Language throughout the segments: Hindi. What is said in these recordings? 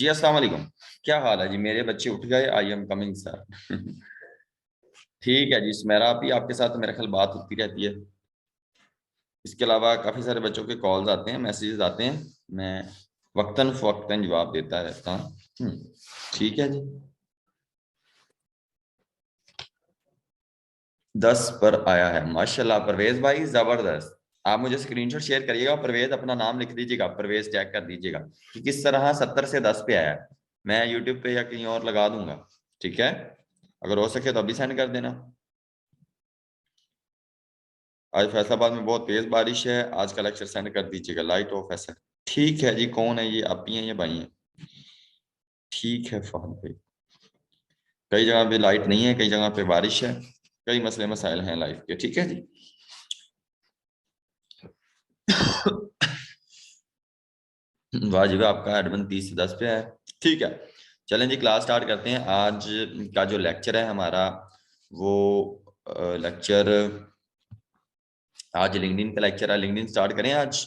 जी अस्सलाम वालेकुम। क्या हाल है जी? मेरे बच्चे उठ गए। I am coming sir. ठीक है जी सुमेरा, आप ही आपके साथ मेरा ख्याल बात होती रहती है। इसके अलावा काफ़ी सारे बच्चों के कॉल्स आते हैं, मैसेजेस आते हैं। मैं वक्तन फवक्तन जवाब देता रहता हूँ। ठीक है जी। 10 पर आया है माशाल्लाह। परवेज भाई जबरदस्त। आप मुझे स्क्रीनशॉट शेयर करिएगा। परवेज अपना नाम लिख दीजिएगा, परवेज चेक कर दीजिएगा कि किस तरह 70 से 10 पे आया है। मैं यूट्यूब पे या कहीं और लगा दूंगा। ठीक है, अगर हो सके तो अभी सेंड कर देना। आज फैसलाबाद में बहुत तेज बारिश है। आज का लेक्चर सेंड कर दीजिएगा। लाइट ऑफ है सर। ठीक है जी। कौन है ये? आप ही हैं या भाई हैं? ठीक है फहद भाई। कई जगह पे लाइट नहीं है, कई जगह पे बारिश है। कई मसले मसाइल हैं लाइफ के। ठीक है जी। वाजिब आपका एडमिन 30 से 10 पे है। ठीक है, चलें जी क्लास स्टार्ट करते हैं। आज का जो लेक्चर है हमारा वो लेक्चर, आज लिंक्डइन का लेक्चर है। लिंक्डइन स्टार्ट करें आज।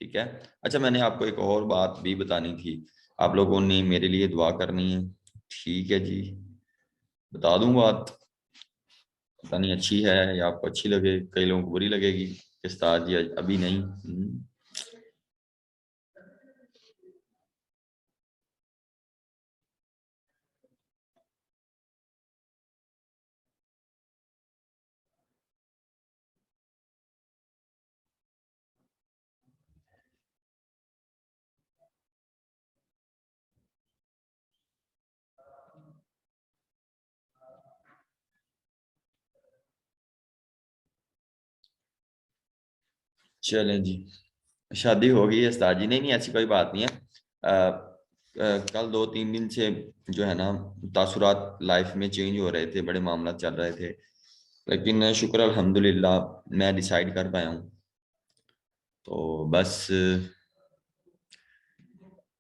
ठीक है। अच्छा, मैंने आपको एक और बात भी बतानी थी। आप लोगों ने मेरे लिए दुआ करनी है। ठीक है जी, बता दूं बात। पता नहीं अच्छी है या आपको अच्छी लगे, कई लोगों को बुरी लगेगी कि उस्ताद जी अभी नहीं। चलें जी। शादी हो गई है उस्ताद जी? नहीं नहीं, ऐसी कोई बात नहीं है। कल 2-3 दिन से जो है ना तासुरात लाइफ में चेंज हो रहे थे, बड़े मामला चल रहे थे। लेकिन शुक्र अल्हम्दुलिल्लाह मैं डिसाइड कर पाया हूँ। तो बस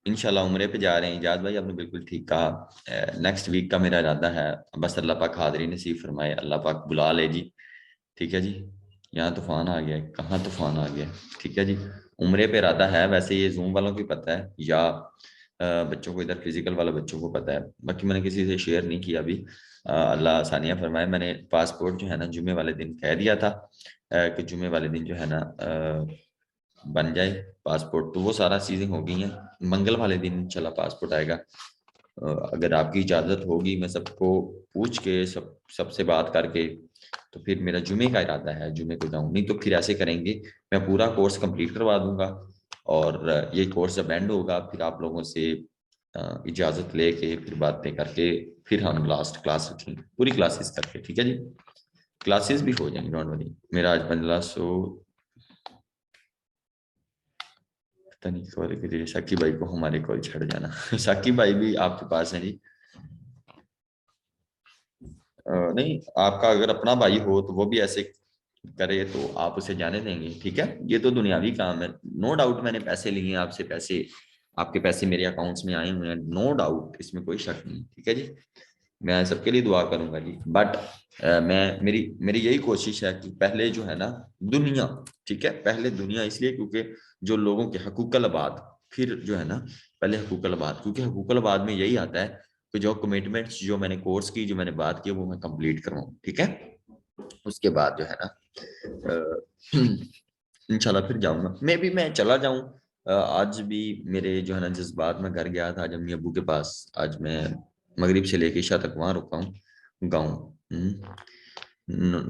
इंशाल्लाह उम्रे पे जा रहे हैं। इजाज भाई आपने बिल्कुल ठीक कहा। नेक्स्ट वीक का मेरा इरादा है। बस अल्लाह पाक हाज़िरी नसीब फरमाए, अल्लाह पाक बुला ले जी। ठीक है जी। यहाँ तूफान आ गया है, कहाँ तूफान आ गया है। ठीक है जी। उम्रे पे इरादा है, वैसे ये जूम वालों को पता है या बच्चों को, इधर फिजिकल वाला बच्चों को पता है। बाकी मैंने किसी से शेयर नहीं किया अभी। अल्लाह आसानियाँ फरमाए। मैंने पासपोर्ट जो है ना जुमे वाले दिन कह दिया था कि जुमे वाले दिन जो है ना बन जाए पासपोर्ट। तो वो सारा चीज़ें हो गई हैं। मंगल वाले दिन इंशाल्लाह पासपोर्ट आएगा। अगर आपकी इजाज़त होगी, मैं सबको पूछ के सबसे बात करके, तो फिर मेरा जुमे का इरादा है, जुमे को जाऊँ। नहीं तो फिर ऐसे करेंगे, मैं पूरा कोर्स कंप्लीट करवा दूंगा और ये कोर्स जब एंड होगा फिर आप लोगों से इजाज़त लेके फिर बातें करके फिर हम लास्ट क्लास रखेंगे, पूरी क्लासेस करके। ठीक है जी। क्लासेस भी हो जाएंगी, डोंट वरी। मेरा आज 1500, पता नहीं कॉल करिए साकी भाई को, हमारे कॉल छड़ जाना। साकी भाई भी आपके पास है जी? नहीं, आपका अगर अपना भाई हो तो वो भी ऐसे करे तो आप उसे जाने देंगे? ठीक है, ये तो दुनियावी काम है। नो डाउट मैंने पैसे लिए हैं आपसे, पैसे आपके पैसे मेरे अकाउंट्स में आए हुए हैं, नो डाउट, इसमें कोई शक नहीं। ठीक है जी। मैं सबके लिए दुआ करूंगा जी। बट मैं मेरी मेरी यही कोशिश है कि पहले जो है ना दुनिया, ठीक है, पहले दुनिया इसलिए क्योंकि जो लोगों के हकूकल आबाद, फिर जो है ना पहले हकूकल आबाद, क्योंकि हकूकल आबाद में यही आता है कि जो कमिटमेंट्स जो मैंने कोर्स की, जो मैंने बात की, वो मैं कंप्लीट करवाऊँ। ठीक है, उसके बाद जो है ना इंशाल्लाह फिर जाऊंगा। मैं चला जाऊं। आज भी मेरे जो है ना जज्बात में घर गया था आज अम्मी अबू के पास। आज मैं मगरिब से लेके इशा तक वहां रुका हूँ गाँव।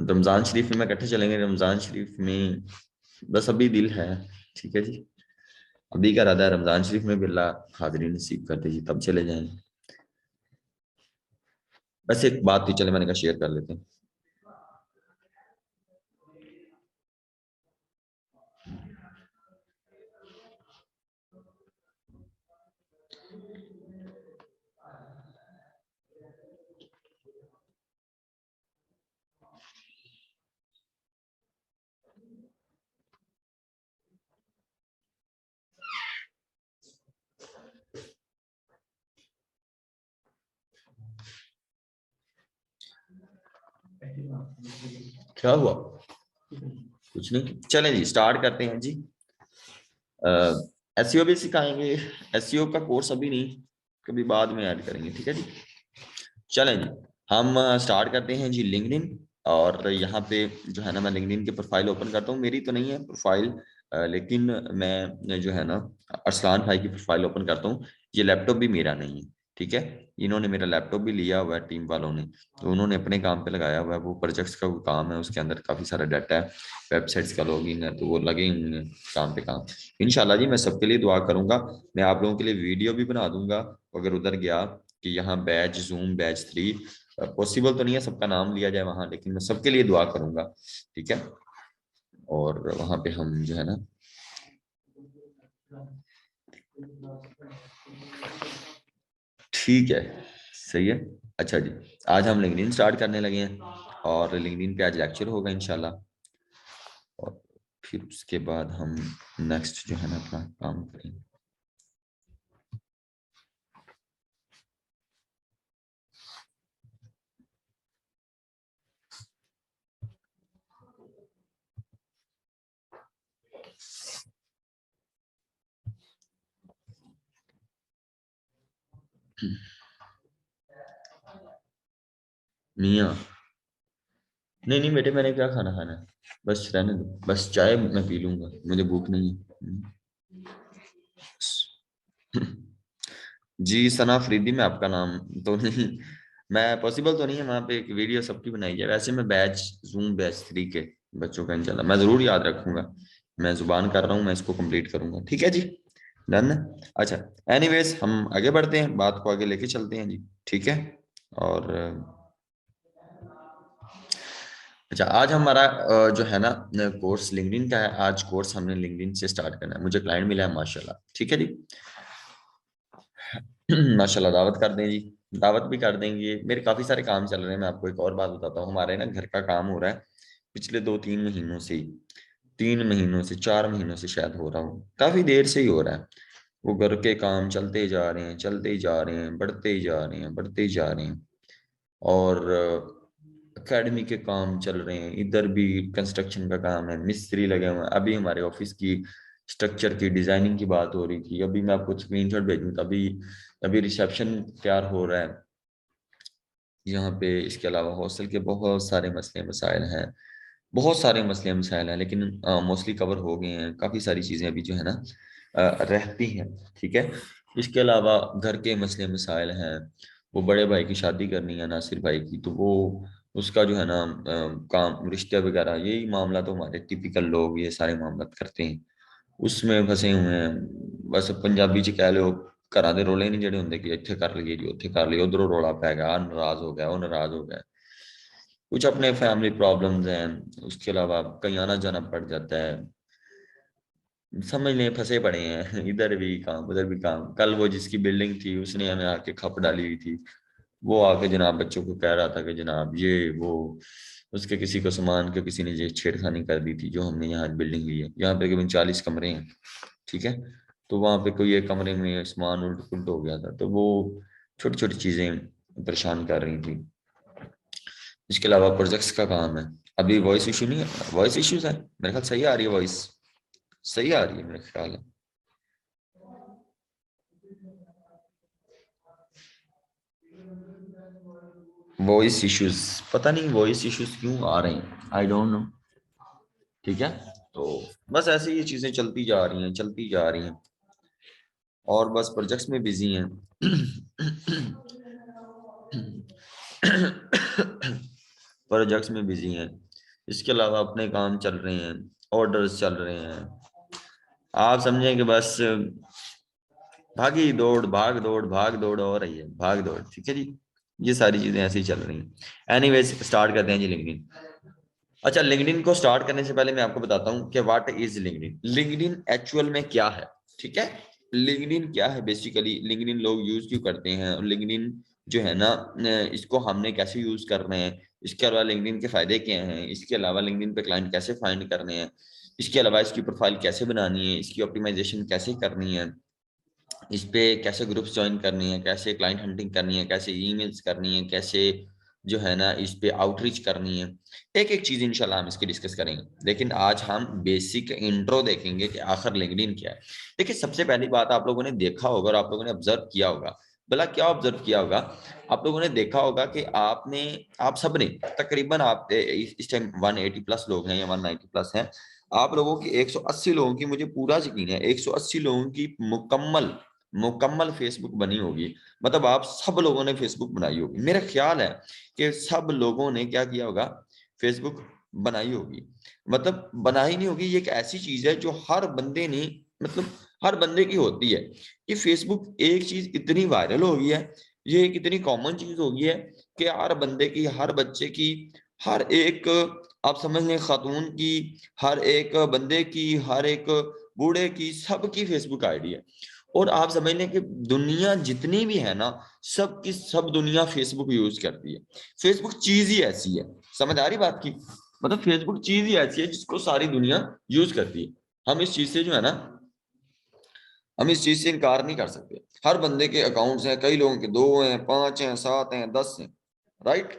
रमजान शरीफ में मैं इकट्ठे चलेंगे। रमजान शरीफ में बस अभी दिल है। ठीक है जी। अभी का इरादा है रमजान शरीफ में भी अल्लाह हाजिरी नसीब कर दीजिए तब चले जाएंगे। बस एक बात थी, चले मैंने कहा शेयर कर लेते हैं। क्या हुआ? कुछ नहीं, चलें जी स्टार्ट करते हैं जी। एसईओ भी सिखाएंगे। एसईओ का कोर्स अभी नहीं, कभी बाद में ऐड करेंगे, ठीक है जी। चलें जी, हम स्टार्ट करते हैं जी लिंक्डइन। और यहाँ पे जो है ना, मैं लिंक्डइन की प्रोफाइल ओपन करता हूँ। मेरी तो नहीं है प्रोफाइल, लेकिन मैं जो है ना अरसलान भाई की प्रोफाइल ओपन करता हूँ। ये लैपटॉप भी मेरा नहीं है, ठीक है। इन्होंने मेरा लैपटॉप भी लिया हुआ है टीम वालों ने, तो उन्होंने अपने काम पे लगाया हुआ है। वो प्रोजेक्ट्स का कोई काम है, उसके अंदर काफ़ी सारा डाटा है, वेबसाइट्स का लॉगिन है, तो वो लगे हुए हैं काम पे काम। इंशाल्लाह जी मैं सबके लिए दुआ करूंगा। मैं आप लोगों के लिए वीडियो भी बना दूंगा अगर उधर गया कि यहाँ बैच जूम बैच 3 पॉसिबल तो नहीं है सबका नाम लिया जाए वहां, लेकिन मैं सबके लिए दुआ करूंगा, ठीक है। और वहां पे हम जो है ना, ठीक है, सही है। अच्छा जी, आज हम लिंक्डइन स्टार्ट करने लगे हैं और लिंक्डइन पे आज लेक्चर होगा इंशाल्लाह। और फिर उसके बाद हम नेक्स्ट जो है ना अपना काम करेंगे। मियाँ, नहीं नहीं बेटे, मैंने क्या खाना खाना है, बस रहने दो, बस चाय मैं पी लूंगा, मुझे भूख नहीं है। जी सना अफरीदी, मैं आपका नाम तो नहीं, मैं पॉसिबल तो नहीं है वहाँ पे एक वीडियो सबकी बनाई जाए। वैसे मैं बैच जूम बैच 3 के बच्चों का इंशाल्लाह मैं ज़रूर याद रखूंगा। मैं जुबान कर रहा हूँ, मैं इसको कंप्लीट करूंगा, ठीक है जी। डन है। अच्छा, एनीवेज हम आगे बढ़ते हैं, बात को आगे लेके चलते हैं जी, ठीक है। और अच्छा, आज हमारा जो है ना कोर्स लिंक्डइन का है। आज कोर्स हमने लिंक्डइन से स्टार्ट करना है। मुझे क्लाइंट मिला है माशाल्लाह, ठीक है जी। माशाल्लाह, दावत कर दें जी, दावत भी कर देंगे। मेरे काफी सारे काम चल रहे हैं। मैं आपको एक और बात बताता हूँ, हमारे ना घर का काम हो रहा है पिछले 2-3 महीनों से ही, 3 महीनों से 4 महीनों से शायद हो रहा हूँ, काफी देर से ही हो रहा है। वो घर के काम चलते ही जा रहे हैं, चलते ही जा रहे हैं, बढ़ते ही जा रहे हैं, बढ़ते ही जा रहे हैं। और एकेडमी के काम चल रहे हैं, इधर भी कंस्ट्रक्शन का काम है, मिस्त्री लगे हुए हैं। अभी हमारे ऑफिस की स्ट्रक्चर की डिजाइनिंग की बात हो रही थी, अभी मैं आपको स्क्रीनशॉट भेजूँ, अभी अभी रिसेप्शन तैयार हो रहा है यहाँ पे। इसके अलावा हॉस्टल के बहुत सारे मसले मसाइल हैं, बहुत सारे मसले मसाइल हैं, लेकिन मोस्टली कवर हो गए हैं। काफ़ी सारी चीज़ें अभी जो है ना रहती हैं, ठीक है। इसके अलावा घर के मसले मसाइल हैं। वो बड़े भाई की शादी करनी है नासिर भाई की, तो वो उसका जो है ना काम रिश्ते वगैरह, यही मामला तो हमारे टिपिकल लोग ये सारे मामला करते हैं, उसमें फंसे हुए हैं। बस पंजाबी च कह लो, घरां दे रोले नहीं ਜਿਹੜੇ ਹੁੰਦੇ कि ਇੱਥੇ कर लिए जी ਉੱਥੇ कर लिए, उधरों रोला पै गया, आ नाराज हो गया, वो नाराज हो गया। कुछ अपने फैमिली प्रॉब्लम्स हैं, उसके अलावा कहीं आना जाना पड़ जाता है। समझ लें फंसे पड़े हैं, इधर भी काम उधर भी काम। कल वो जिसकी बिल्डिंग थी उसने हमें आके खप डाली हुई थी। वो आके जनाब बच्चों को कह रहा था कि जनाब ये वो, उसके किसी को सामान के किसी ने ये छेड़खानी कर दी थी। जो हमने यहाँ बिल्डिंग ली है, यहाँ पे करीबन 40 कमरे हैं, ठीक है। तो वहां पे कोई एक कमरे में सामान उल्ट पुल्ट हो गया था, तो वो छोटी छोटी चीजें परेशान कर रही थी। इसके अलावा प्रोजेक्ट्स का काम है। अभी वॉइस इशू नहीं है, वॉइस इश्यूज है मेरे ख्याल, सही आ रही है वॉइस, सही आ रही है मेरे ख्याल है। वॉइस इश्यूज, पता नहीं वॉइस इश्यूज क्यों आ रहे हैं, आई डोंट नो, ठीक है। तो बस ऐसे ही ये चीजें चलती जा रही हैं, चलती जा रही हैं। और बस प्रोजेक्ट्स में बिजी हैं। प्रोजेक्ट्स में बिजी हैं। इसके अलावा अपने काम चल रहे हैं, ऑर्डर्स चल रहे हैं। आप समझें कि बस भागी दौड़ भाग दौड़ भाग दौड़ हो रही है, भाग दौड़, ठीक है जी। ये सारी चीजें ऐसे ही चल रही हैं। एनीवेज स्टार्ट करते हैं जी लिंक्डइन। अच्छा, लिंक्डइन को स्टार्ट करने से पहले मैं आपको बताता हूँ कि what is LinkedIn. LinkedIn actual में क्या है, ठीक है। लिंक्डइन क्या है बेसिकली, लिंक्डइन लोग यूज क्यों करते हैं, और लिंक्डइन जो है ना इसको हमने कैसे यूज करना है। इसके अलावा लिंक्डइन के फायदे क्या हैं, इसके अलावा लिंक्डइन पे क्लाइंट कैसे फाइंड करने हैं, इसके अलावा इसकी प्रोफाइल कैसे बनानी है, इसकी ऑप्टिमाइजेशन कैसे करनी है, इस पे कैसे ग्रुप्स ज्वाइन करनी है, कैसे क्लाइंट हंटिंग करनी है, कैसे ईमेल्स करनी है, कैसे जो है ना इस पे आउटरीच करनी है। एक एक चीज इंशाल्लाह हम इसकी डिस्कस करेंगे, लेकिन आज हम बेसिक इंट्रो देखेंगे कि आखिर लिंक्डइन क्या है। देखिए, सबसे पहली बात आप लोगों ने देखा होगा और आप लोगों ने ऑब्जर्व किया होगा, भला क्या ऑब्जर्व किया होगा, आप लोगों ने देखा होगा कि आप सबने तकरीबन, आप इस टाइम 180 प्लस लोग हैं या 190 प्लस हैं, आप लोगों की 180 लोगों की, मुझे पूरा यकीन है 180 लोगों की मुकम्मल मुकम्मल फेसबुक बनी होगी। मतलब आप सब लोगों ने फेसबुक बनाई होगी, मेरा ख्याल है कि सब लोगों ने क्या किया होगा, फेसबुक बनाई होगी। मतलब बनाई नहीं होगी, ये एक ऐसी चीज है जो हर बंदे ने, मतलब हर बंदे की होती है। ये फेसबुक एक चीज इतनी वायरल हो गई है, ये एक इतनी कॉमन चीज हो गई है कि हर बंदे की, हर बच्चे की, हर एक, आप समझ लें खातून की, हर एक बंदे की, हर एक बूढ़े की, सबकी फेसबुक आईडी है। और आप समझ लें कि दुनिया जितनी भी है ना, सब की सब दुनिया फेसबुक यूज करती है। फेसबुक चीज ही ऐसी है, समझ आ रही बात की, मतलब फेसबुक चीज ही ऐसी है जिसको सारी दुनिया यूज करती है। हम इस चीज से जो है ना, हम इस चीज से इनकार नहीं कर सकते। हर बंदे के अकाउंट्स हैं, कई लोगों के 2 हैं, 5 हैं, 7 हैं, 10 हैं, राइट।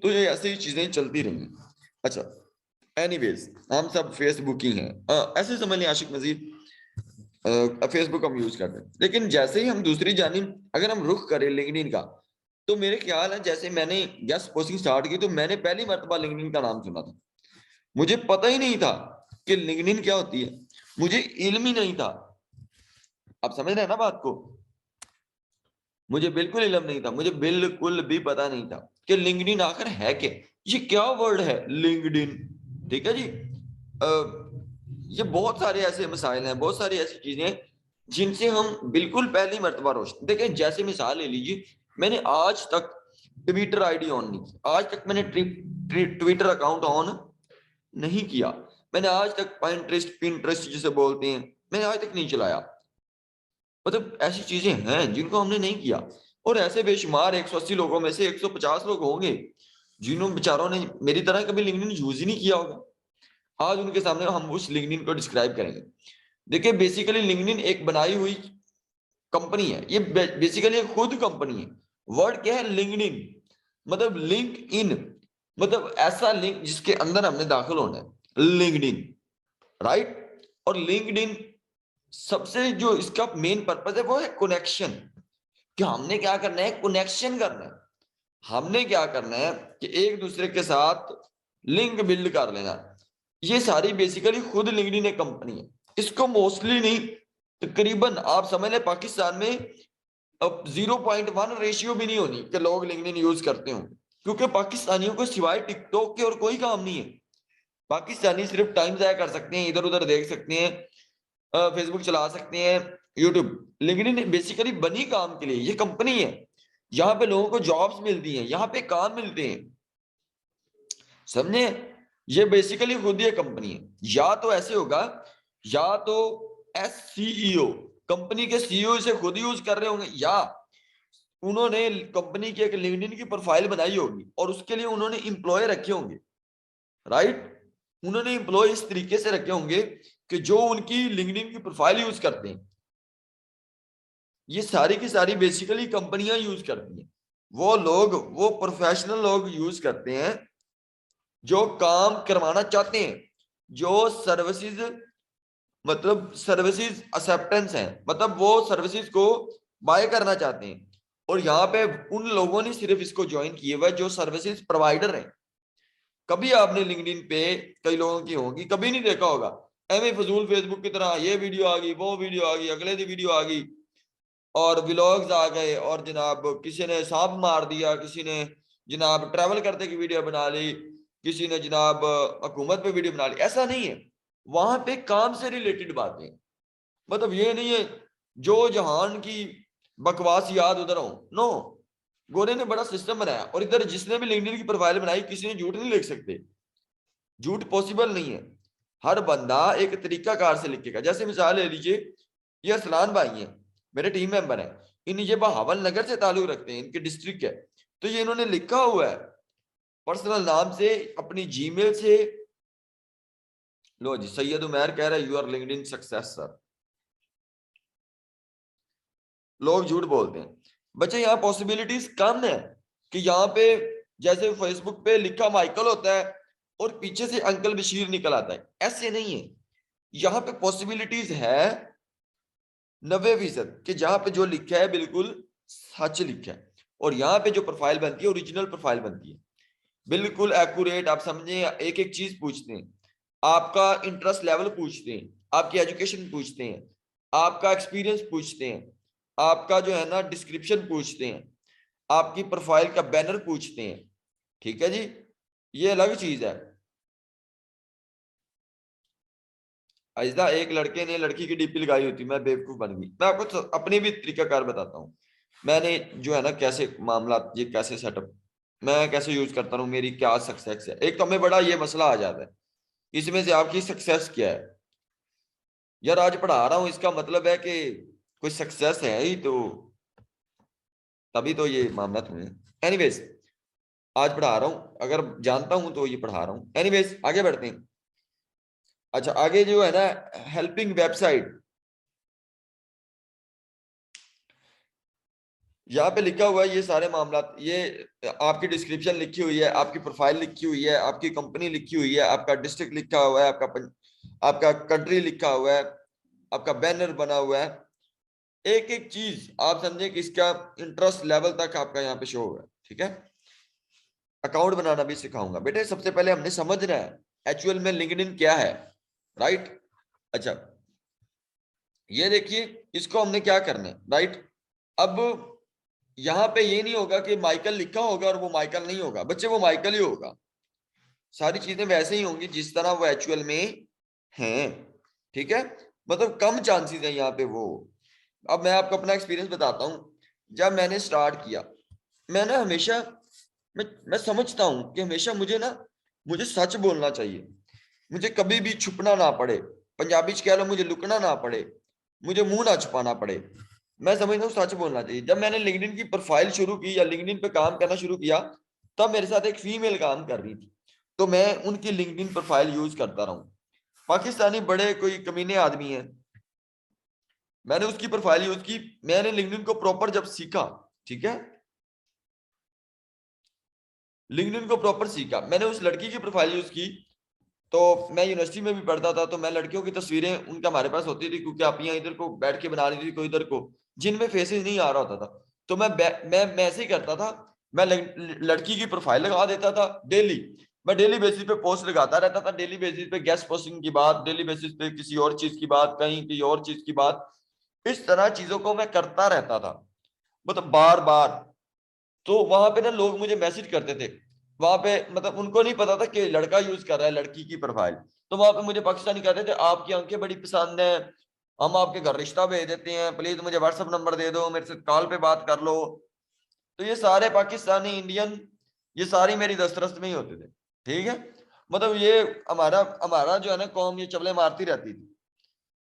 तो ये ऐसे ही चीजें चलती रही। अच्छा, एनीवेज हम सब फेसबुक ही हैं, ऐसे समझ लें आशिक नजीर, फेसबुक हम यूज करते हैं। लेकिन जैसे ही हम दूसरी जानिब अगर हम रुख करें लिंक्डइन का, तो मेरे ख्याल है जैसे मैंने गेस्ट पोस्टिंग स्टार्ट की तो मैंने पहली मर्तबा लिंक्डइन का नाम सुना था। मुझे पता ही नहीं था कि लिंक्डइन क्या होती है, मुझे इल्म ही नहीं था। आप समझ रहे हैं ना बात को, मुझे बिल्कुल इल्म नहीं था, मुझे बिल्कुल भी पता नहीं था कि लिंक्डइन आखिर है क्या, ये क्या वर्ड है लिंक्डइन। ठीक है जी। ये बहुत सारे ऐसे मसाइल हैं, बहुत सारी ऐसी चीजें हैं जिनसे हम बिल्कुल पहली मर्तबा रोशन। देखें जैसे मिसाल ले लीजिए, मैंने आज तक ट्विटर आईडी ऑन नहीं की, आज तक मैंने ट्विटर अकाउंट ऑन नहीं किया, मैंने आज तक पिंटरेस्ट पिंटरेस्ट जिसे बोलते हैं, मैंने आज तक नहीं चलाया। मतलब ऐसी चीजें हैं जिनको हमने नहीं किया। और ऐसे बेशुमार 180 लोगों में से 150 लोग होंगे जिन्होंने बेचारों ने मेरी तरह कभी लिंक्डइन यूज ही नहीं किया होगा। आज उनके सामने हम उस लिंक्डइन को डिस्क्राइब करेंगे। देखिए बेसिकली लिंक्डइन एक बनाई हुई कंपनी है, ये बेसिकली एक खुद कंपनी है। वर्ड क्या है लिंक्डइन, मतलब लिंक इन, मतलब ऐसा लिंक जिसके अंदर हमने दाखिल होना है, लिंक्डइन, राइट। और लिंक्डइन सबसे जो इसका मेन पर्पज है वो है कनेक्शन, कि हमने क्या करना है, कनेक्शन करना है। हमने क्या करना है कि एक दूसरे के साथ लिंक बिल्ड कर लेना। ये सारी बेसिकली खुद लिंक्डइन एक कंपनी है। इसको मोस्टली नहीं, तकरीबन आप समझ लें पाकिस्तान में अब 0.1 रेशियो भी नहीं होनी कि लोग लिंक्डइन यूज करते हो, क्योंकि पाकिस्तानियों को सिवाय टिकटॉक के और कोई काम नहीं है। पाकिस्तानी सिर्फ टाइम जाया कर सकते हैं, इधर उधर देख सकते हैं, फेसबुक चला सकते हैं, यूट्यूब। लिंक्डइन बेसिकली बनी काम के लिए, ये कंपनी है, यहाँ पे लोगों को जॉब्स मिलती हैं, यहाँ पे काम मिलते हैं, समझे। ये बेसिकली खुद ही कंपनी है। या तो ऐसे होगा, या तो एस सीईओ, कंपनी के सीईओ इसे खुद यूज कर रहे होंगे, या उन्होंने कंपनी की एक लिंक्डइन की प्रोफाइल बनाई होगी और उसके लिए उन्होंने इंप्लॉय रखे होंगे, राइट। उन्होंने इंप्लॉय इस तरीके से रखे होंगे कि जो उनकी लिंक्डइन की प्रोफाइल यूज करते हैं, ये सारी की सारी बेसिकली कंपनियां यूज करती हैं। वो लोग, वो प्रोफेशनल लोग यूज करते हैं जो काम करवाना चाहते हैं, जो सर्विसेज, मतलब सर्विसेज एक्सेप्टेंस है, मतलब वो सर्विसेज को बाय करना चाहते हैं। और यहाँ पे उन लोगों ने सिर्फ इसको ज्वाइन किए हुआ जो सर्विसेज प्रोवाइडर हैं। कभी आपने लिंक्डइन पे कई लोगों की होगी, कभी नहीं देखा होगा एवं फजूल फेसबुक की तरह ये वीडियो आ गई, वो वीडियो आ गई, अगले दिन वीडियो आ गई, और व्लॉग्स आ गए, और जनाब किसी ने सांप मार दिया, किसी ने जनाब ट्रैवल करते की वीडियो बना ली, किसी ने जनाब हुकूमत पे वीडियो बना ली। ऐसा नहीं है, वहां पे काम से रिलेटेड बातें। मतलब ये नहीं है जो जहान की बकवास याद उधर हो, नो। गोरे ने बड़ा सिस्टम बनाया, और इधर जिसने भी लिंक्डइन की प्रोफाइल बनाई किसी ने झूठ नहीं लिख सकते, झूठ पॉसिबल नहीं है। हर बंदा एक तरीका कार से लिखेगा। जैसे मिसाल ले लीजिए, ये असलान भाई हैं, मेरे टीम मेंबर हैं, इन ये बहावल नगर से ताल्लुक रखते हैं, इनकी डिस्ट्रिक्ट है। तो ये इन्होंने लिखा हुआ है पर्सनल नाम से, अपनी जीमेल से, लो जी सैयद उमैर कह रहा है you are LinkedIn success sir. लोग झूठ बोलते हैं बच्चे, यहाँ पॉसिबिलिटीज कम है कि यहाँ पे जैसे फेसबुक पे लिखा माइकल होता है और पीछे से अंकल बशीर निकल आता है, ऐसे नहीं है। यहाँ पे पॉसिबिलिटीज है 90% कि जहां पे जो लिखा है बिल्कुल सच लिखा है। और यहाँ पे जो प्रोफाइल बनती है ओरिजिनल प्रोफाइल बनती है, बिल्कुल एक्यूरेट। आप समझे, एक एक चीज पूछते हैं, आपका इंटरेस्ट लेवल पूछते हैं, आपकी एजुकेशन पूछते हैं, आपका एक्सपीरियंस पूछते हैं, आपका जो है ना डिस्क्रिप्शन पूछते हैं, आपकी प्रोफाइल का बैनर पूछते हैं। ठीक है जी, ये अलग चीज है। अजदा, एक लड़के ने लड़की की डीपी लगाई होती, मैं बेवकूफ बन गई। मैं आपको अपनी भी तरीकाकार बताता हूँ, मैंने जो है ना कैसे मामला, ये कैसे सेटअप मैं कैसे यूज करता हूँ, मेरी क्या सक्सेस है। एक तो हमें बड़ा ये मसला आ जाता है, इसमें से आपकी सक्सेस क्या है। यार आज पढ़ा रहा हूँ इसका मतलब है कि कोई सक्सेस है ही, तो तभी तो ये मामला तुम्हें। एनीवेज, आज पढ़ा रहा हूँ, अगर जानता हूं तो ये पढ़ा रहा हूँ। एनीवेज, आगे बढ़ते हैं। अच्छा, आगे जो है ना, हेल्पिंग वेबसाइट, यहाँ पे लिखा हुआ है ये सारे मामला। ये आपकी डिस्क्रिप्शन लिखी हुई है, आपकी प्रोफाइल लिखी हुई है, आपकी कंपनी लिखी हुई है, आपका डिस्ट्रिक्ट लिखा हुआ है, आपका कंट्री लिखा हुआ है, आपका बैनर बना हुआ है। एक एक चीज आप समझे कि इसका इंटरेस्ट लेवल तक आपका यहाँ पे शो होगा। ठीक है, अकाउंट बनाना भी सिखाऊंगा बेटे। सबसे पहले हमने समझना है एक्चुअल में लिंक्डइन क्या है, राइट। अच्छा, ये देखिए, इसको हमने क्या करना है, राइट। अब यहाँ पे ये नहीं होगा कि माइकल लिखा होगा और वो माइकल नहीं होगा, बच्चे वो माइकल ही होगा। सारी चीजें वैसे ही होंगी जिस तरह वो एक्चुअल में हैं। ठीक है, मतलब कम चांसेस है यहाँ पे वो। अब मैं आपको अपना एक्सपीरियंस बताता हूँ। जब मैंने स्टार्ट किया, मैं ना हमेशा, मैं समझता हूँ कि हमेशा मुझे सच बोलना चाहिए। मुझे कभी भी छुपना ना पड़े, पंजाबी च कह लो, मुझे लुकना ना पड़े, मुझे मुंह ना छुपाना पड़े। मैं समझता हूँ सच बोलना चाहिए। जब मैंने लिंक्डइन की प्रोफाइल शुरू की या लिंक्डइन पे काम करना शुरू किया, तब मेरे साथ एक फीमेल काम कर रही थी, तो मैं उनकी लिंक्डइन प्रोफाइल यूज करता रहा हूँ। पाकिस्तानी बड़े कोई कमीने आदमी है, मैंने उसकी प्रोफाइल यूज की। मैंने लिंक्डइन को प्रॉपर जब सीखा, ठीक है, लिंक्डइन को प्रॉपर सीखा, मैंने उस लड़की की प्रोफाइल यूज की। तो मैं यूनिवर्सिटी में भी पढ़ता था, तो मैं लड़कियों की तस्वीरें उनका हमारे पास होती थी, क्योंकि आप यहाँ इधर को बैठ के बना रही थी, कोई इधर को, जिनमें फेसेस नहीं आ रहा होता था। तो मैं ऐसे ही करता था, मैं लड़की की प्रोफाइल लगा देता था डेली। मैं डेली बेसिस पे पोस्ट लगाता रहता था, डेली बेसिस पे गेस्ट पोस्टिंग की बात, डेली बेसिस पे किसी और चीज की बात, कहीं की और चीज की बात। इस तरह चीजों को मैं करता रहता था, मतलब बार बार। तो वहां पे ना लोग मुझे मैसेज करते थे, वहां पे मतलब उनको नहीं पता था कि लड़का यूज कर रहा है लड़की की प्रोफाइल। तो वहां पे मुझे पाकिस्तानी कहते थे, आपकी आंखें बड़ी पसंद है, हम आपके घर रिश्ता भेज देते हैं, प्लीज मुझे व्हाट्सएप नंबर दे दो, मेरे से कॉल पे बात कर लो। तो ये सारे पाकिस्तानी इंडियन, ये सारी मेरी दस्तरस में ही होते थे। ठीक है, मतलब ये हमारा हमारा जो है ना कौम, ये चबले मारती रहती थी।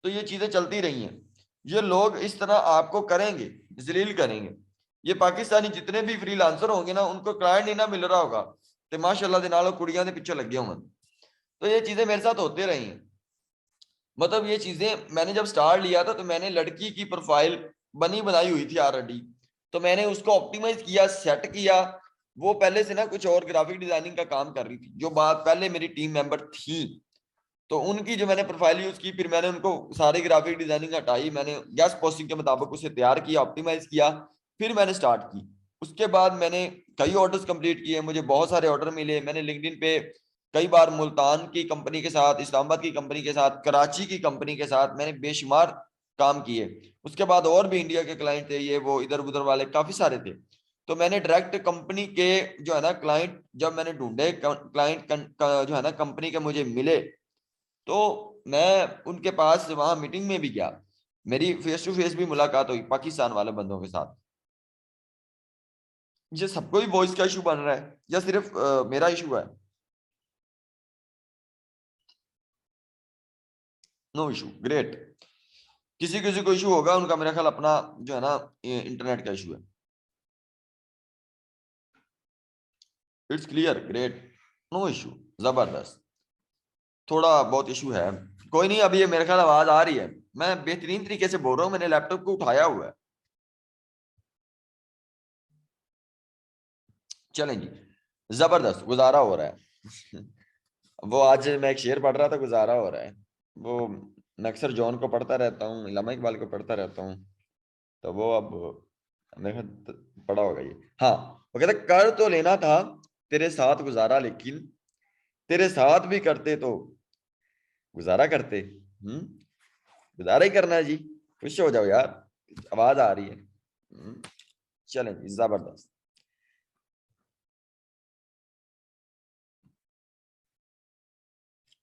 तो ये चीजें चलती रही हैं। ये लोग इस तरह आपको करेंगे, जलील करेंगे। ये पाकिस्तानी जितने भी फ्रीलांसर होंगे ना, उनको क्लाइंट नहीं ना मिल रहा होगा, तो माशाल्लाह दे नाल कुड़ियां दे पीछे लगे होंगे। तो ये चीजें मेरे साथ होते रही हैं। मतलब ये चीजें मैंने जब स्टार्ट लिया था, तो मैंने लड़की की प्रोफाइल बनी बनाई हुई थी ऑलरेडी, तो मैंने उसको ऑप्टिमाइज किया, सेट किया। वो पहले से ना कुछ और ग्राफिक डिजाइनिंग का काम कर रही थी, जो बात पहले मेरी टीम मेंबर थी। तो उनकी जो मैंने प्रोफाइल यूज की, फिर मैंने उनको सारी ग्राफिक डिजाइनिंग हटाई, मैंने गेस्ट पोस्टिंग के मुताबिक उसे तैयार किया, ऑप्टिमाइज किया, फिर मैंने स्टार्ट की। उसके बाद मैंने कई ऑर्डर्स कंप्लीट किए, मुझे बहुत सारे ऑर्डर मिले। मैंने लिंक्डइन पे कई बार मुल्तान की कंपनी के साथ, इस्लामाबाद की कंपनी के साथ, कराची की कंपनी के साथ मैंने बेशुमार काम किए। उसके बाद और भी इंडिया के क्लाइंट थे, ये वो इधर उधर वाले काफी सारे थे। तो मैंने डायरेक्ट कंपनी के जो है ना क्लाइंट जब मैंने ढूंढे, क्लाइंट जो है ना कंपनी के मुझे मिले, तो मैं उनके पास वहां मीटिंग में भी गया, मेरी फेस टू फेस भी मुलाकात हुई पाकिस्तान वाले बंदों के साथ। ये सबको ही वॉइस का इशू बन रहा है या सिर्फ मेरा इशू है? No issue, great. किसी किसी को इशू होगा, उनका मेरा ख्याल अपना जो है ना इंटरनेट का इशू है। It's clear, great, no issue, जबरदस्त। थोड़ा बहुत इशू है, कोई नहीं, अभी ये मेरे ख्याल आवाज आ रही है। मैं बेहतरीन तरीके से बोल रहा हूँ, मैंने लैपटॉप को उठाया हुआ है। चलें जी, जबरदस्त गुजारा हो रहा है। वो आज मैं एक शेर पढ़ रहा था, गुजारा हो रहा है। वो मैं अक्सर जॉन को पढ़ता रहता हूँ, इलामा इकबाल को पढ़ता रहता हूँ। तो वो अब मेरे ख्याल पढ़ा होगा ये। हाँ, वो कहता कर तो लेना था तेरे साथ गुजारा, लेकिन तेरे साथ भी करते तो गुजारा करते। गुजारा ही करना है जी, खुश हो जाओ यार, आवाज आ रही है। चलें जी, जबरदस्त।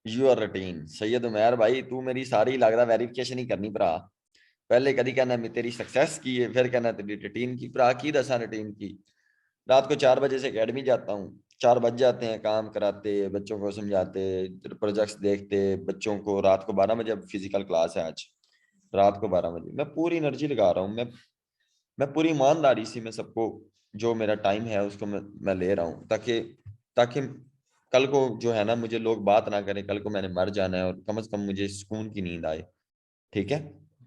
यूर रूटीन सैयद उमैर भाई, तू मेरी सारी लगता वेरिफिकेशन ही करनी भरा। पहले कदी कहना मैं तेरी सक्सेस की है, फिर कहना तेरी रूटीन की। भरा की दसा रूटीन की? रात को 4 बजे से अकेडमी जाता हूँ, 4 बज जाते हैं, काम कराते, बच्चों को समझाते, प्रोजेक्ट्स देखते बच्चों को। रात को 12 बजे अब फिजिकल क्लास है आज, रात को 12 बजे। मैं पूरी एनर्जी लगा रहा हूँ, मैं पूरी ईमानदारी से मैं सबको जो मेरा टाइम है उसको मैं ले रहा हूँ, ताकि ताकि कल को जो है ना मुझे लोग बात ना करें, कल को मैंने मर जाना है और कम से कम मुझे सुकून की नींद आए। ठीक है,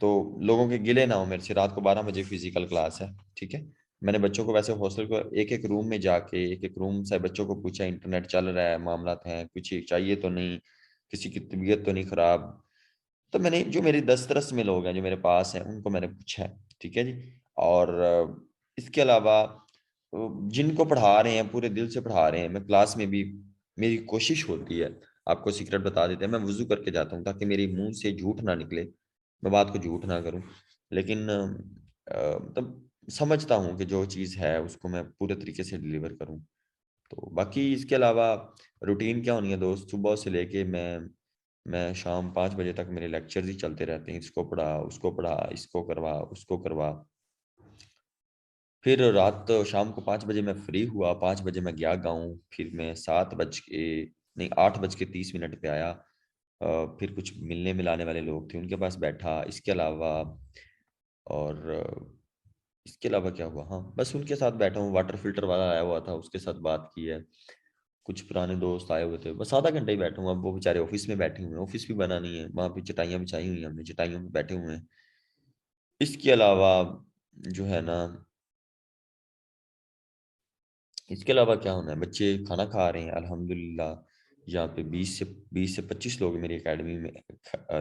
तो लोगों के गिले ना हो मेरे से। रात को 12 बजे फिजिकल क्लास है, ठीक है। मैंने बच्चों को वैसे हॉस्टल को एक एक रूम में जाके एक एक रूम से बच्चों को पूछा, इंटरनेट चल रहा है, मामला हैं, कुछ चाहिए तो नहीं, किसी की तबीयत तो नहीं खराब। तो मैंने जो मेरे दस्तरस में लोग हैं जो मेरे पास हैं उनको मैंने पूछा है, ठीक है जी। और इसके अलावा जिनको पढ़ा रहे हैं पूरे दिल से पढ़ा रहे हैं, मैं क्लास में भी मेरी कोशिश होती है, आपको सीक्रेट बता देते हैं, मैं वुजू करके जाता हूँ ताकि मेरे मुंह से झूठ ना निकले, मैं बात को झूठ ना करूं। लेकिन मतलब समझता हूँ कि जो चीज़ है उसको मैं पूरे तरीके से डिलीवर करूँ। तो बाकी इसके अलावा रूटीन क्या होनी है दोस्त, सुबह से लेके मैं शाम 5 बजे तक मेरे लेक्चर्स ही चलते रहते हैं। इसको पढ़ा, उसको पढ़ा, इसको करवा, उसको करवा। फिर रात शाम को 5 बजे मैं फ्री हुआ, 5 बजे मैं गया गाँव, फिर मैं 8:30 पे आया। फिर कुछ मिलने मिलाने वाले लोग थे उनके पास बैठा। इसके अलावा और इसके अलावा क्या हुआ, हाँ बस उनके साथ बैठा हूँ। वाटर फिल्टर वाला आया हुआ था, उसके साथ बात की है। कुछ पुराने दोस्त आए हुए थे, बस आधा घंटा ही बैठा हूँ। अब वो बेचारे ऑफिस में बैठे हुए हैं, ऑफिस भी बना नहीं है, वहाँ पे चटाइयाँ बिछाई हुई हैं, हमने चटाइयों में बैठे हुए हैं। इसके अलावा जो है ना, इसके अलावा क्या होना है, बच्चे खाना खा रहे हैं अल्हम्दुलिल्लाह। यहाँ पे 20 से 25 लोग मेरी एकेडमी में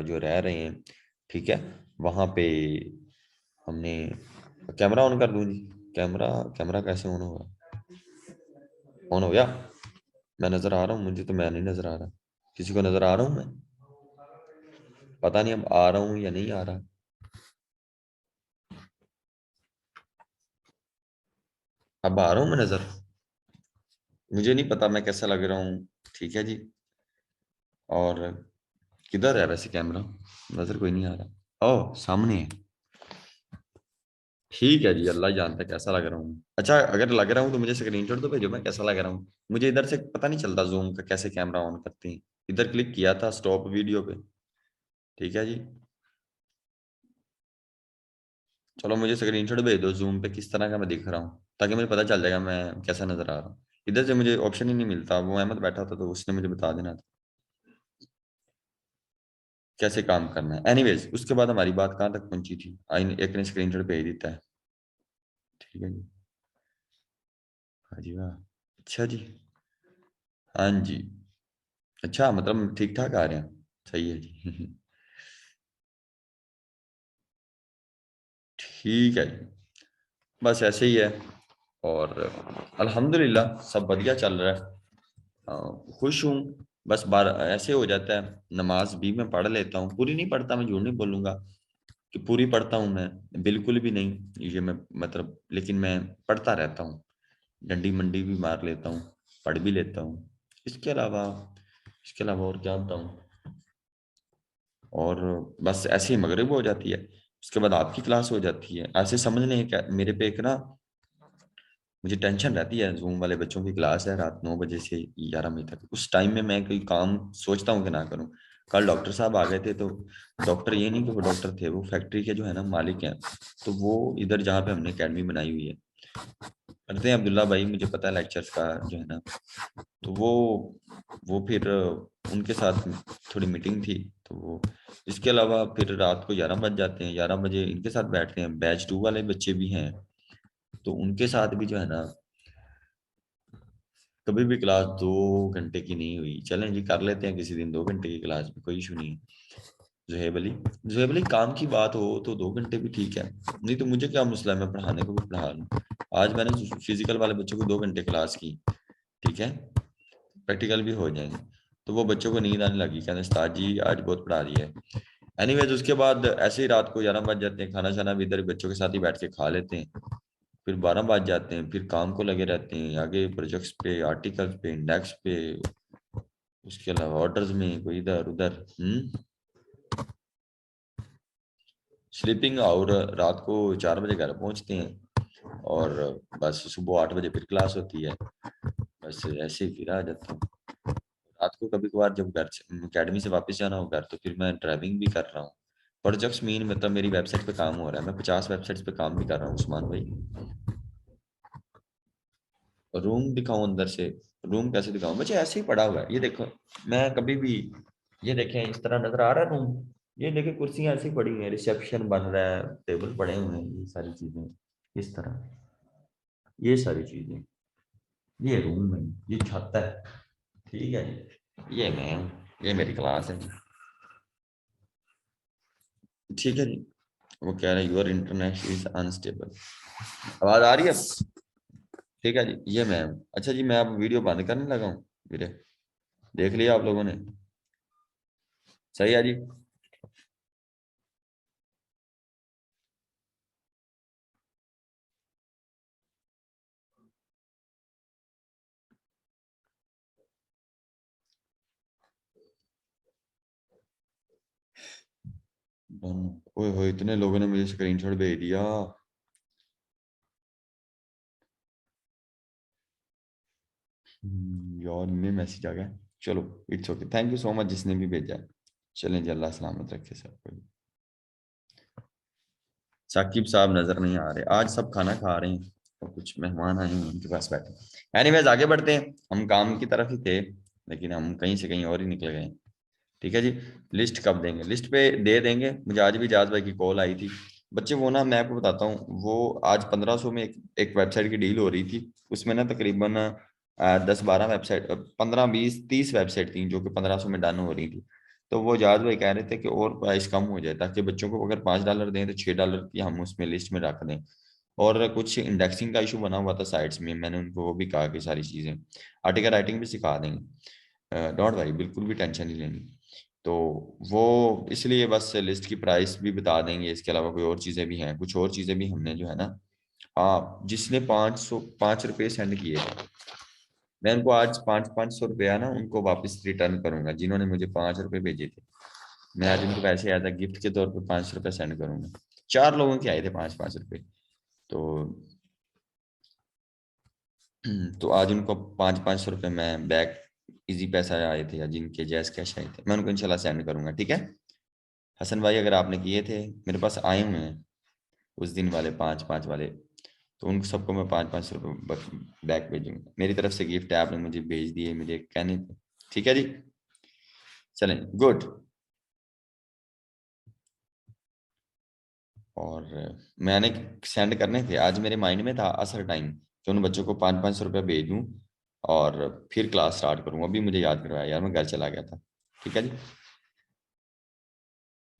जो रह रहे हैं, ठीक है। वहाँ पे हमने कैमरा ऑन कर दूँ जी? कैमरा कैमरा कैसे ऑन होगा? ऑन हो गया? मैं नज़र आ रहा हूँ? मुझे तो मैं नहीं नज़र आ रहा। किसी को नज़र आ रहा हूँ मैं? पता नहीं अब आ रहा हूँ या नहीं आ रहा। अब आ रहा हूँ मैं नज़र? मुझे नहीं पता मैं कैसा लग रहा हूँ, ठीक है जी। और किधर है वैसे कैमरा? नज़र कोई नहीं आ रहा। ओह सामने है, ठीक है जी। अल्लाह ही जानता है कैसा लग रहा हूँ। अच्छा अगर लग रहा हूँ तो मुझे स्क्रीनशॉट तो भेजो, मैं कैसा लग रहा हूँ। मुझे इधर से पता नहीं चलता जूम का कैसे कैमरा ऑन करते हैं। इधर क्लिक किया था स्टॉप वीडियो पे, ठीक है जी। चलो मुझे स्क्रीनशॉट भेज दो जूम पे किस तरह का मैं दिख रहा हूँ, ताकि मुझे पता चल जाएगा मैं कैसा नजर आ रहा हूँ। इधर से मुझे ऑप्शन ही नहीं मिलता, वो अहमद बैठा था तो उसने मुझे बता देना था कैसे काम करना है। एनीवेज उसके बाद हमारी बात कहाँ तक पहुंची थी? आई एक ने स्क्रीनशॉट भेज देता है, ठीक है जी। हाँ जी वाह, अच्छा जी। हाँ जी, अच्छा मतलब ठीक ठाक आ रहे हैं, सही है जी। ठीक है जी, बस ऐसे ही है। और अल्हम्दुलिल्लाह सब बढ़िया चल रहा है। खुश हूँ। बस बार ऐसे हो जाता है, नमाज भी मैं पढ़ लेता हूँ, पूरी नहीं पढ़ता, मैं झूठ नहीं बोलूंगा कि पूरी पढ़ता हूँ मैं, बिल्कुल भी नहीं ये मैं मतलब, लेकिन मैं पढ़ता रहता हूँ। डंडी मंडी भी मार लेता हूँ, पढ़ भी लेता हूँ। इसके अलावा इसके अलावा और क्या बताऊँ। और बस ऐसे ही मगरिब हो जाती है, उसके बाद आपकी क्लास हो जाती है। ऐसे समझ नहीं क्या मेरे पे एक ना, मुझे टेंशन रहती है। जूम वाले बच्चों की क्लास है रात 9 बजे से 11 बजे तक, उस टाइम में मैं कोई काम सोचता हूँ कि ना करूँ। कल डॉक्टर साहब आ गए थे, तो डॉक्टर ये नहीं कि वो डॉक्टर थे, वो फैक्ट्री के जो है ना मालिक हैं। तो वो इधर जहाँ पे हमने एकेडमी बनाई हुई है करते हैं, अब्दुल्ला भाई मुझे पता है लेक्चर्स का जो है ना। तो वो फिर उनके साथ थोड़ी मीटिंग थी, तो वो इसके अलावा फिर रात को 11 बज जाते हैं, 11 बजे इनके साथ बैठते हैं। बैच 2 वाले बच्चे भी हैं, तो उनके साथ भी जो है ना, कभी भी क्लास 2 घंटे की नहीं हुई, चलें जी कर लेते हैं किसी दिन 2 घंटे की क्लास भी, कोई इशू नहीं है। जुहेब अली काम की बात हो तो 2 घंटे भी ठीक है, नहीं तो मुझे क्या मसला है, मैं पढ़ाने को भी पढ़ा लूँ। आज मैंने फिजिकल वाले बच्चों को 2 घंटे क्लास की, ठीक है, प्रैक्टिकल भी हो जाएंगे। तो वो बच्चों को नींद आने लगी, कहते उस्ताद जी आज बहुत पढ़ा दिया है। एनीवेज उसके बाद ऐसे ही रात को 11 बज जाते हैं, खाना शाना भी इधर बच्चों के साथ ही बैठ के खा लेते हैं। फिर 12 बज जाते हैं, फिर काम को लगे रहते हैं, आगे प्रोजेक्ट्स पे, आर्टिकल्स पे, इंडेक्स पे, उसके अलावा ऑर्डर्स में कोई इधर उधर। स्लीपिंग और रात को 4 बजे घर पहुंचते हैं, और बस सुबह 8 बजे फिर क्लास होती है। बस ऐसे ही फिर आ जाता हूँ। रात को कभी कभार जब घर से अकेडमी से वापस जाना हो घर, तो फिर मैं ड्राइविंग भी कर रहा हूँ। प्रोजेक्ट्स मीन मतलब मेरी वेबसाइट पे काम हो रहा है, मैं 50 वेबसाइट्स पे काम भी कर रहा हूँ उस्मान भाई। रूम दिखाऊं अंदर से? रूम कैसे दिखाऊं बच्चे, ऐसे ही पड़ा हुआ है, ये देखो। मैं कभी भी, ये देखें इस तरह नजर आ रहा है रूम। ये देखें कुर्सियां ऐसी पड़ी हुई हैं, रिसेप्शन बन रहा है, टेबल पड़े हुए हैं, ये सारी चीजें इस तरह, ये सारी चीजें, ये रूम है, ये छत है, ठीक है जी, ये मैं हूँ, ये मेरी क्लास है, ठीक है जी। वो कह रहे हैं यूर इंटरनेट इज अनस्टेबल। आवाज आ रही है? ठीक है जी, ये मैं हूँ। अच्छा जी, मैं अब वीडियो बंद करने लगा हूँ मेरे, देख लिया आप लोगों ने? सही है जी। ओए होए, इतने लोगों ने मुझे स्क्रीनशॉट भेज दिया। यार में मैसेज आ गया। चलो it's okay, thank you so much जिसने भी भेजा है। चलें जी, अल्लाह सलामत रखे सबको। साकिब साहब नजर नहीं आ रहे, आज सब खाना खा रहे हैं, तो कुछ मेहमान आए हैं उनके पास बैठे। एनीवेज आगे बढ़ते हैं, हम काम की तरफ ही थे, लेकिन हम कहीं से कहीं और ही निकल गए। ठीक है जी। लिस्ट कब देंगे? लिस्ट पे दे देंगे, मुझे आज भी जाज भाई की कॉल आई थी। बच्चे वो ना, मैं आपको बताता हूँ, वो आज 1500 में एक वेबसाइट की डील हो रही थी। उसमें ना तकरीबन 10-12 वेबसाइट, 15-20-30 वेबसाइट थी जो कि 1500 में डन हो रही थी। तो वो जाज भाई कह रहे थे कि और प्राइस कम हो जाए, ताकि बच्चों को अगर $5 दें तो $6 की हम उसमें लिस्ट में रख दें। और कुछ इंडेक्सिंग का इशू बना हुआ था साइट्स में, मैंने उनको वो भी कहा कि सारी चीज़ें, आर्टिकल राइटिंग भी सिखा देंगे, डोंट वरी, बिल्कुल भी टेंशन नहीं लेनी। तो वो इसलिए बस लिस्ट की प्राइस भी बता देंगे, इसके अलावा कोई और चीज़ें भी हैं, कुछ और चीज़ें भी हमने जो है ना। हाँ, जिसने 505 रुपये सेंड किए थे, मैं उनको आज 500-500 रुपया ना उनको वापस रिटर्न करूंगा, जिन्होंने मुझे 5 रुपये भेजे थे। मैं आज उनको पैसे आया था गिफ्ट के तौर पे 5 रुपये सेंड करूंगा। 4 लोगों के आए थे 5-5 रुपये। तो तो आज उनको 500-500 रुपये मैं बैक, इजी पैसा आए थे या जिनके जैस कैश आए थे, मैं उनको इंशाल्लाह सेंड करूंगा, ठीक है। हसन भाई अगर आपने किए थे, मेरे पास आए हुए हैं उस दिन वाले 5-5 वाले, तो उन सबको मैं 500-500 रुपये बैक भेजूंगा, मेरी तरफ से गिफ्ट है, आपने मुझे भेज दिए मुझे कहने थे। ठीक है जी। चलें, गुड। और मैंने सेंड करने थे, आज मेरे माइंड में था असर टाइम कि उन बच्चों को 500-500 रुपये भेज दूँ और फिर क्लास स्टार्ट करूँ, अभी मुझे याद करवाया यार, मैं घर चला गया था। ठीक है जी।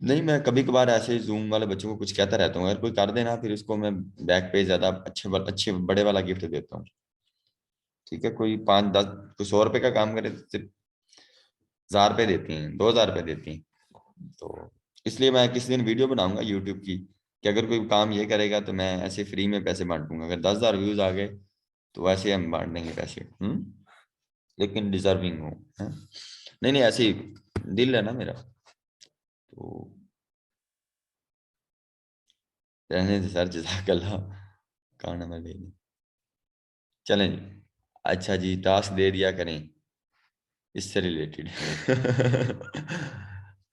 नहीं, मैं कभी कभार ऐसे जूम वाले बच्चों को कुछ कहता रहता हूँ, अगर कोई कर देना फिर उसको मैं बैक पे ज्यादा अच्छे बड़े वाला गिफ्ट देता हूँ। ठीक है, कोई 5-10, कोई 100 रुपये का काम करे तो सिर्फ 1000 रुपये देती हैं, 2000 रुपये देती हैं। तो इसलिए मैं किसी दिन वीडियो बनाऊंगा यूट्यूब की, कि अगर कोई काम ये करेगा तो मैं ऐसे फ्री में पैसे बांटूंगा, अगर 10,000 व्यूज आ गए तो वैसे हम बांट देंगे पैसे। लेकिन डिजर्विंग हो, है? नहीं नहीं, ऐसे ही दिल है ना मेरा, तो रहने दे सर, जज़ाकल्लाह। खाना मैं ले लूं। चलें जी। अच्छा जी, टास्क दे दिया करें इससे रिलेटेड।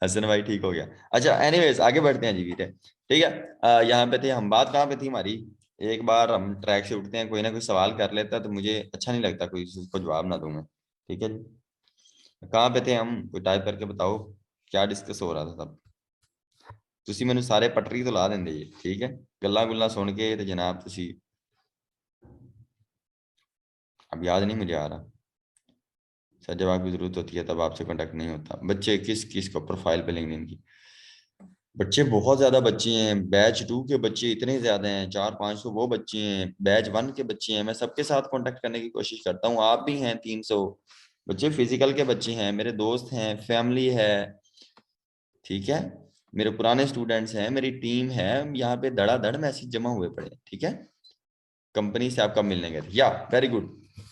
हसन भाई ठीक हो गया। अच्छा एनीवेज आगे बढ़ते हैं जी वीरे, ठीक है। यहाँ पे थे हम, बात कहाँ पे थी हमारी? एक बार हम ट्रैक से उठते हैं, कोई ना कोई सवाल कर लेता है तो मुझे अच्छा नहीं लगता कोई उसको जवाब ना दूंगा। ठीक है जी। कहाँ पे थे हम, कोई टाइप करके बताओ, क्या डिस्कस हो रहा था तब? ਤੁਸੀਂ ਮੈਨੂੰ ਸਾਰੇ पटरी तो ला देंगे जी, ठीक है। गल्ला गुल्ला सुन के तो जनाब तुसी, अब याद नहीं मुझे आ रहा। सर जब आपकी जरूरत होती है तब आपसे कांटेक्ट नहीं होता, बच्चे किस किस को प्रोफाइल पे लिंक्डइन की? बच्चे बहुत ज्यादा बच्चे हैं, बैच 2 के बच्चे इतने ज्यादा हैं, 400-500 वो बच्चे हैं, बैच 1 के बच्चे हैं। मैं सबके साथ कांटेक्ट करने की कोशिश करता हूँ, आप भी हैं 300 बच्चे, फिजिकल के बच्चे हैं, मेरे दोस्त हैं, फैमिली है, ठीक है, मेरे पुराने स्टूडेंट्स हैं, मेरी टीम है, यहाँ पे धड़ाधड़ मैसेज जमा हुए पड़े हैं, ठीक है। कंपनी से आप कब मिलने गए थे? या वेरी गुड,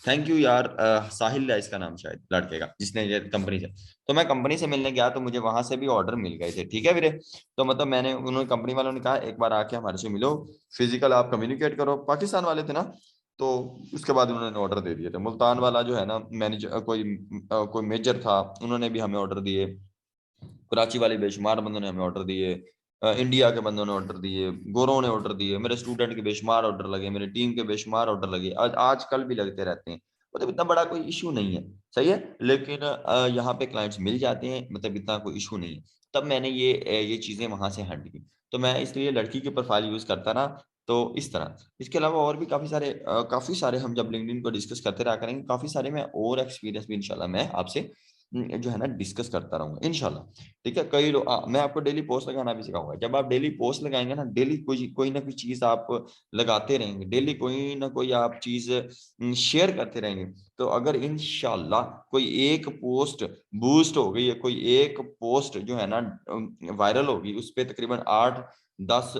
थैंक यू यार। साहिल है इसका नाम शायद, लड़के का जिसने ये कंपनी से। तो मैं कंपनी से मिलने गया तो मुझे वहां से भी ऑर्डर मिल गए थे, ठीक है वीरे। तो मतलब मैंने, उन्होंने कंपनी वालों ने कहा एक बार आके हमारे से मिलो, फिजिकल आप कम्युनिकेट करो, पाकिस्तान वाले थे ना। तो उसके बाद उन्होंने ऑर्डर दे दिए थे। मुल्तान वाला जो है ना मैनेजर, कोई मेजर था, उन्होंने भी हमें ऑर्डर दिए। कराची वाले बेशुमार बंदों ने हमें ऑर्डर दिए, इंडिया के बंदों ने ऑर्डर दिए, गोरों ने ऑर्डर दिए, मेरे स्टूडेंट के बेशुमार ऑर्डर लगे, मेरी टीम के बेशुमार ऑर्डर लगे, आज कल भी लगते रहते हैं। मतलब इतना बड़ा कोई इशू नहीं है, सही है। लेकिन यहाँ पे क्लाइंट्स मिल जाते हैं, मतलब इतना कोई इशू नहीं है। तब मैंने ये चीजें वहां से हैंडल की। तो मैं इसलिए लड़की की प्रोफाइल यूज करता रहा। तो इस तरह, इसके अलावा और भी काफी सारे हम जब लिंक्डइन को डिस्कस करते रहा करेंगे, काफी सारे मैं और एक्सपीरियंस भी इंशाल्लाह मैं आपसे जो है ना डिस्कस करता रहूंगा इंशाल्लाह। ठीक है, कई लोग, मैं आपको डेली पोस्ट लगाना भी सिखाऊंगा। जब आप डेली पोस्ट लगाएंगे ना, डेली कोई कोई ना कोई चीज आप लगाते रहेंगे, डेली कोई ना कोई आप चीज शेयर करते रहेंगे, तो अगर इंशाल्लाह कोई एक पोस्ट बूस्ट हो गई है, कोई एक पोस्ट जो है ना वायरल होगी, उस पर तकरीबन 8-10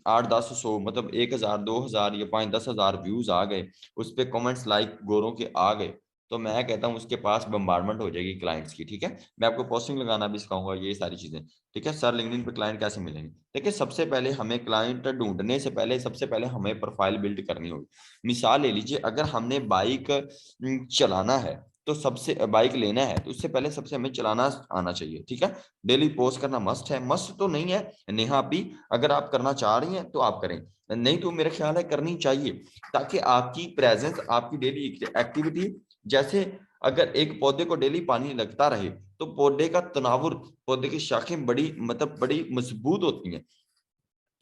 8-10 100, मतलब 1000-2000 या 5-10 हज़ार व्यूज आ गए, उस पर कमेंट्स लाइक गोरों के आ गए, तो मैं कहता हूँ उसके पास बम्बारमेंट हो जाएगी क्लाइंट्स की, ठीक है। मैं आपको पोस्टिंग लगाना भी सिखाऊंगा, ये सारी चीजें, ठीक है। सर लिंक्डइन पे क्लाइंट कैसे मिलेंगे? देखिए, सबसे पहले हमें क्लाइंट ढूंढने से पहले सबसे पहले हमें प्रोफाइल बिल्ड करनी होगी। मिसाल ले लीजिए, अगर हमने बाइक चलाना है, तो सबसे बाइक लेना है, तो उससे पहले सबसे हमें चलाना आना चाहिए, ठीक है। डेली पोस्ट करना मस्ट है, मस्ट तो नहीं है, नेहा भी अगर आप करना चाह रही हैं तो आप करें, नहीं तो मेरा ख्याल है करनी चाहिए, ताकि आपकी प्रेजेंस, आपकी डेली एक्टिविटी, जैसे अगर एक पौधे को डेली पानी लगता रहे, तो पौधे का तनावुर, पौधे की शाखें बड़ी, मतलब बड़ी मजबूत होती हैं।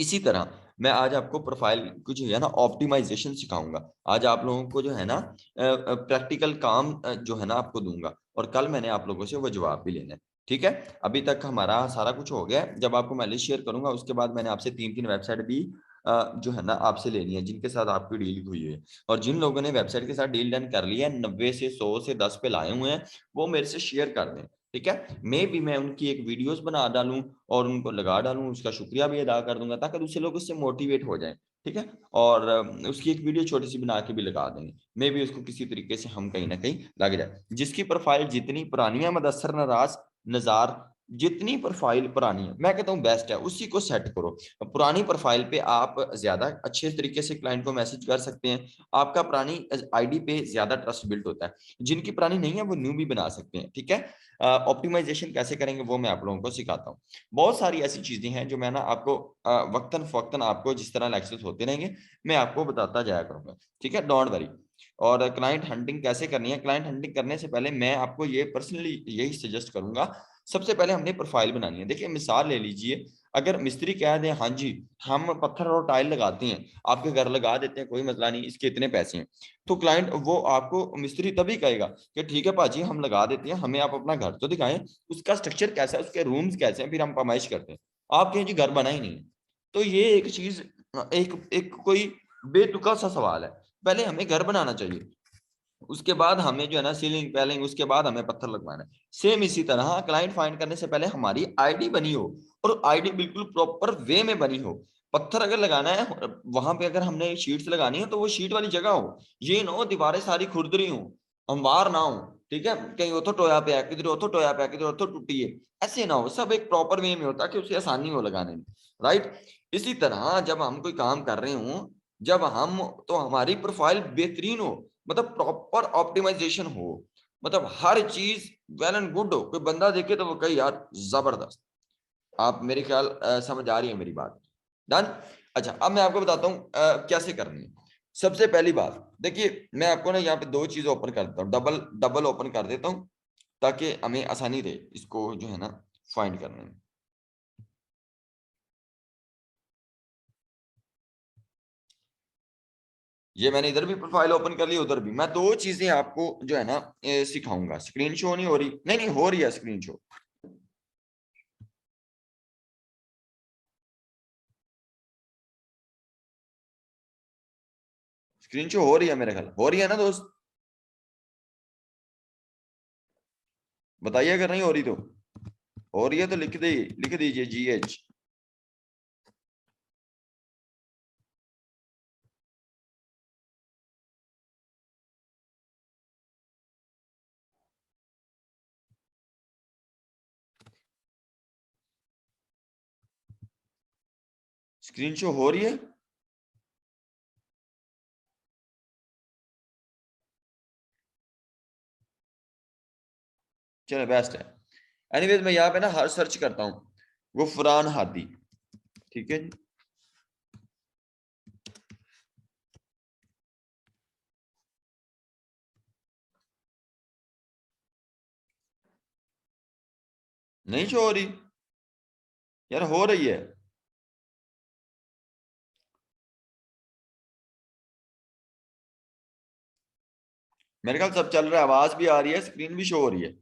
इसी तरह मैं आज आपको प्रोफाइल को जो है ना ऑप्टिमाइजेशन सिखाऊंगा। आज आप लोगों को जो है ना प्रैक्टिकल काम जो है ना आपको दूंगा, और कल मैंने आप लोगों से वो जवाब भी लेना है, ठीक है। अभी तक हमारा सारा कुछ हो गया है। जब आपको मैं लिस्ट शेयर करूंगा, उसके बाद मैंने आपसे 3-3 वेबसाइट भी जो है ना आपसे लेनी है, जिनके साथ आपकी डील हुई है। और जिन लोगों ने वेबसाइट के साथ डील डन कर लिया है, 90 से 100 से 10 पे लाए हुए हैं, वो मेरे से शेयर कर दें, ठीक है। मैं उनकी एक वीडियोस बना डालूं और उनको लगा डालूं, उसका शुक्रिया भी अदा कर दूंगा, ताकि दूसरे लोग उससे मोटिवेट हो जाएं, ठीक है। और उसकी एक वीडियो छोटी सी बना के भी लगा देंगे, मैं भी उसको किसी तरीके से हम कहीं ना कहीं लग जाए। जिसकी प्रोफाइल जितनी पुरानी है, मदसर नराज नजार, जितनी प्रोफाइल पुरानी है, मैं कहता हूँ बेस्ट है, उसी को सेट करो। पुरानी प्रोफाइल पे आप ज्यादा अच्छे तरीके से क्लाइंट को मैसेज कर सकते हैं, आपका पुरानी आईडी पे ज्यादा ट्रस्ट बिल्ड होता है। जिनकी पुरानी नहीं है वो न्यू भी बना सकते हैं, ठीक है। ऑप्टिमाइजेशन कैसे करेंगे वो मैं आप लोगों को सिखाता हूँ। बहुत सारी ऐसी चीजें हैं जो मैं ना आपको वक्तन फवक्तन आपको जिस तरह लेक्चर्स होते रहेंगे, मैं आपको बताता जाया करूंगा, ठीक है, डोंट वरी। और क्लाइंट हंटिंग कैसे करनी है, क्लाइंट हंटिंग करने से पहले मैं आपको ये पर्सनली यही सजेस्ट करूंगा, सबसे पहले हमने प्रोफाइल बनानी है। देखिए, मिसाल ले लीजिए, अगर मिस्त्री कह दें हाँ जी हम पत्थर और टाइल लगाते हैं, आपके घर लगा देते हैं, कोई मसला नहीं, इसके इतने पैसे हैं, तो क्लाइंट वो आपको मिस्त्री तभी कहेगा कि ठीक है पाजी हम लगा देते हैं, हमें आप अपना घर तो दिखाएं, उसका स्ट्रक्चर कैसा है, उसके रूम्स कैसे हैं, फिर हम फरमाइश करते हैं। आप कहें जी घर बना ही नहीं है, तो ये एक चीज, एक एक कोई बेतुका सा सवाल है। पहले हमें घर बनाना चाहिए, उसके बाद हमें जो है ना सीलिंग पैलिंग, उसके बाद हमें पत्थर लगवाना है। सेम इसी तरह क्लाइंट फाइंड करने से पहले हमारी आईडी बनी हो, और आईडी बिल्कुल प्रॉपर वे में बनी हो। पत्थर अगर लगाना है वहां पे, अगर हमने शीट्स लगानी है तो वो शीट वाली जगह हो, ये ना हो दीवारें सारी खुरदरी हो, हमवार ना हो, ठीक है, कहीं उतो टोया पे है, किधर उतो टोया पे है, किधर उतो टूटी है, ऐसे ना हो, सब एक प्रॉपर वे में होता कि उसे आसानी हो लगाने में, राइट। इसी तरह जब हम कोई काम कर रहे हो, जब हम, तो हमारी प्रोफाइल बेहतरीन हो, मतलब प्रॉपर ऑप्टिमाइजेशन हो, मतलब हर चीज वेल एंड गुड हो, कोई बंदा देखे तो वो कहे यार जबरदस्त। आप मेरे ख्याल समझ आ रही है मेरी बात? डन। अच्छा, अब मैं आपको बताता हूँ कैसे करनी है। सबसे पहली बात देखिए, मैं आपको ना यहाँ पे दो चीज ओपन कर देता हूँ, डबल डबल ओपन कर देता हूँ, ताकि हमें आसानी रहे इसको जो है ना फाइंड करने में। ये मैंने इधर भी प्रोफाइल ओपन कर ली, उधर भी। मैं दो चीजें आपको जो है ना सिखाऊंगा। स्क्रीन शो नहीं हो रही? नहीं नहीं, हो रही है स्क्रीन शो। स्क्रीन शो हो रही है, मेरे ख्याल हो रही है ना दोस्त, बताइए अगर नहीं हो रही तो। हो रही है तो लिख दीजिए GH। स्क्रीन शो हो रही है? चलो बेस्ट है। एनीवेज मैं यहाँ पे ना हर सर्च करता हूँ गुफरान हादी, ठीक है जी। नहीं शो हो रही यार, हो रही है। मेरे ख्याल सब चल रहा है, आवाज भी आ रही है, स्क्रीन भी शो हो रही है।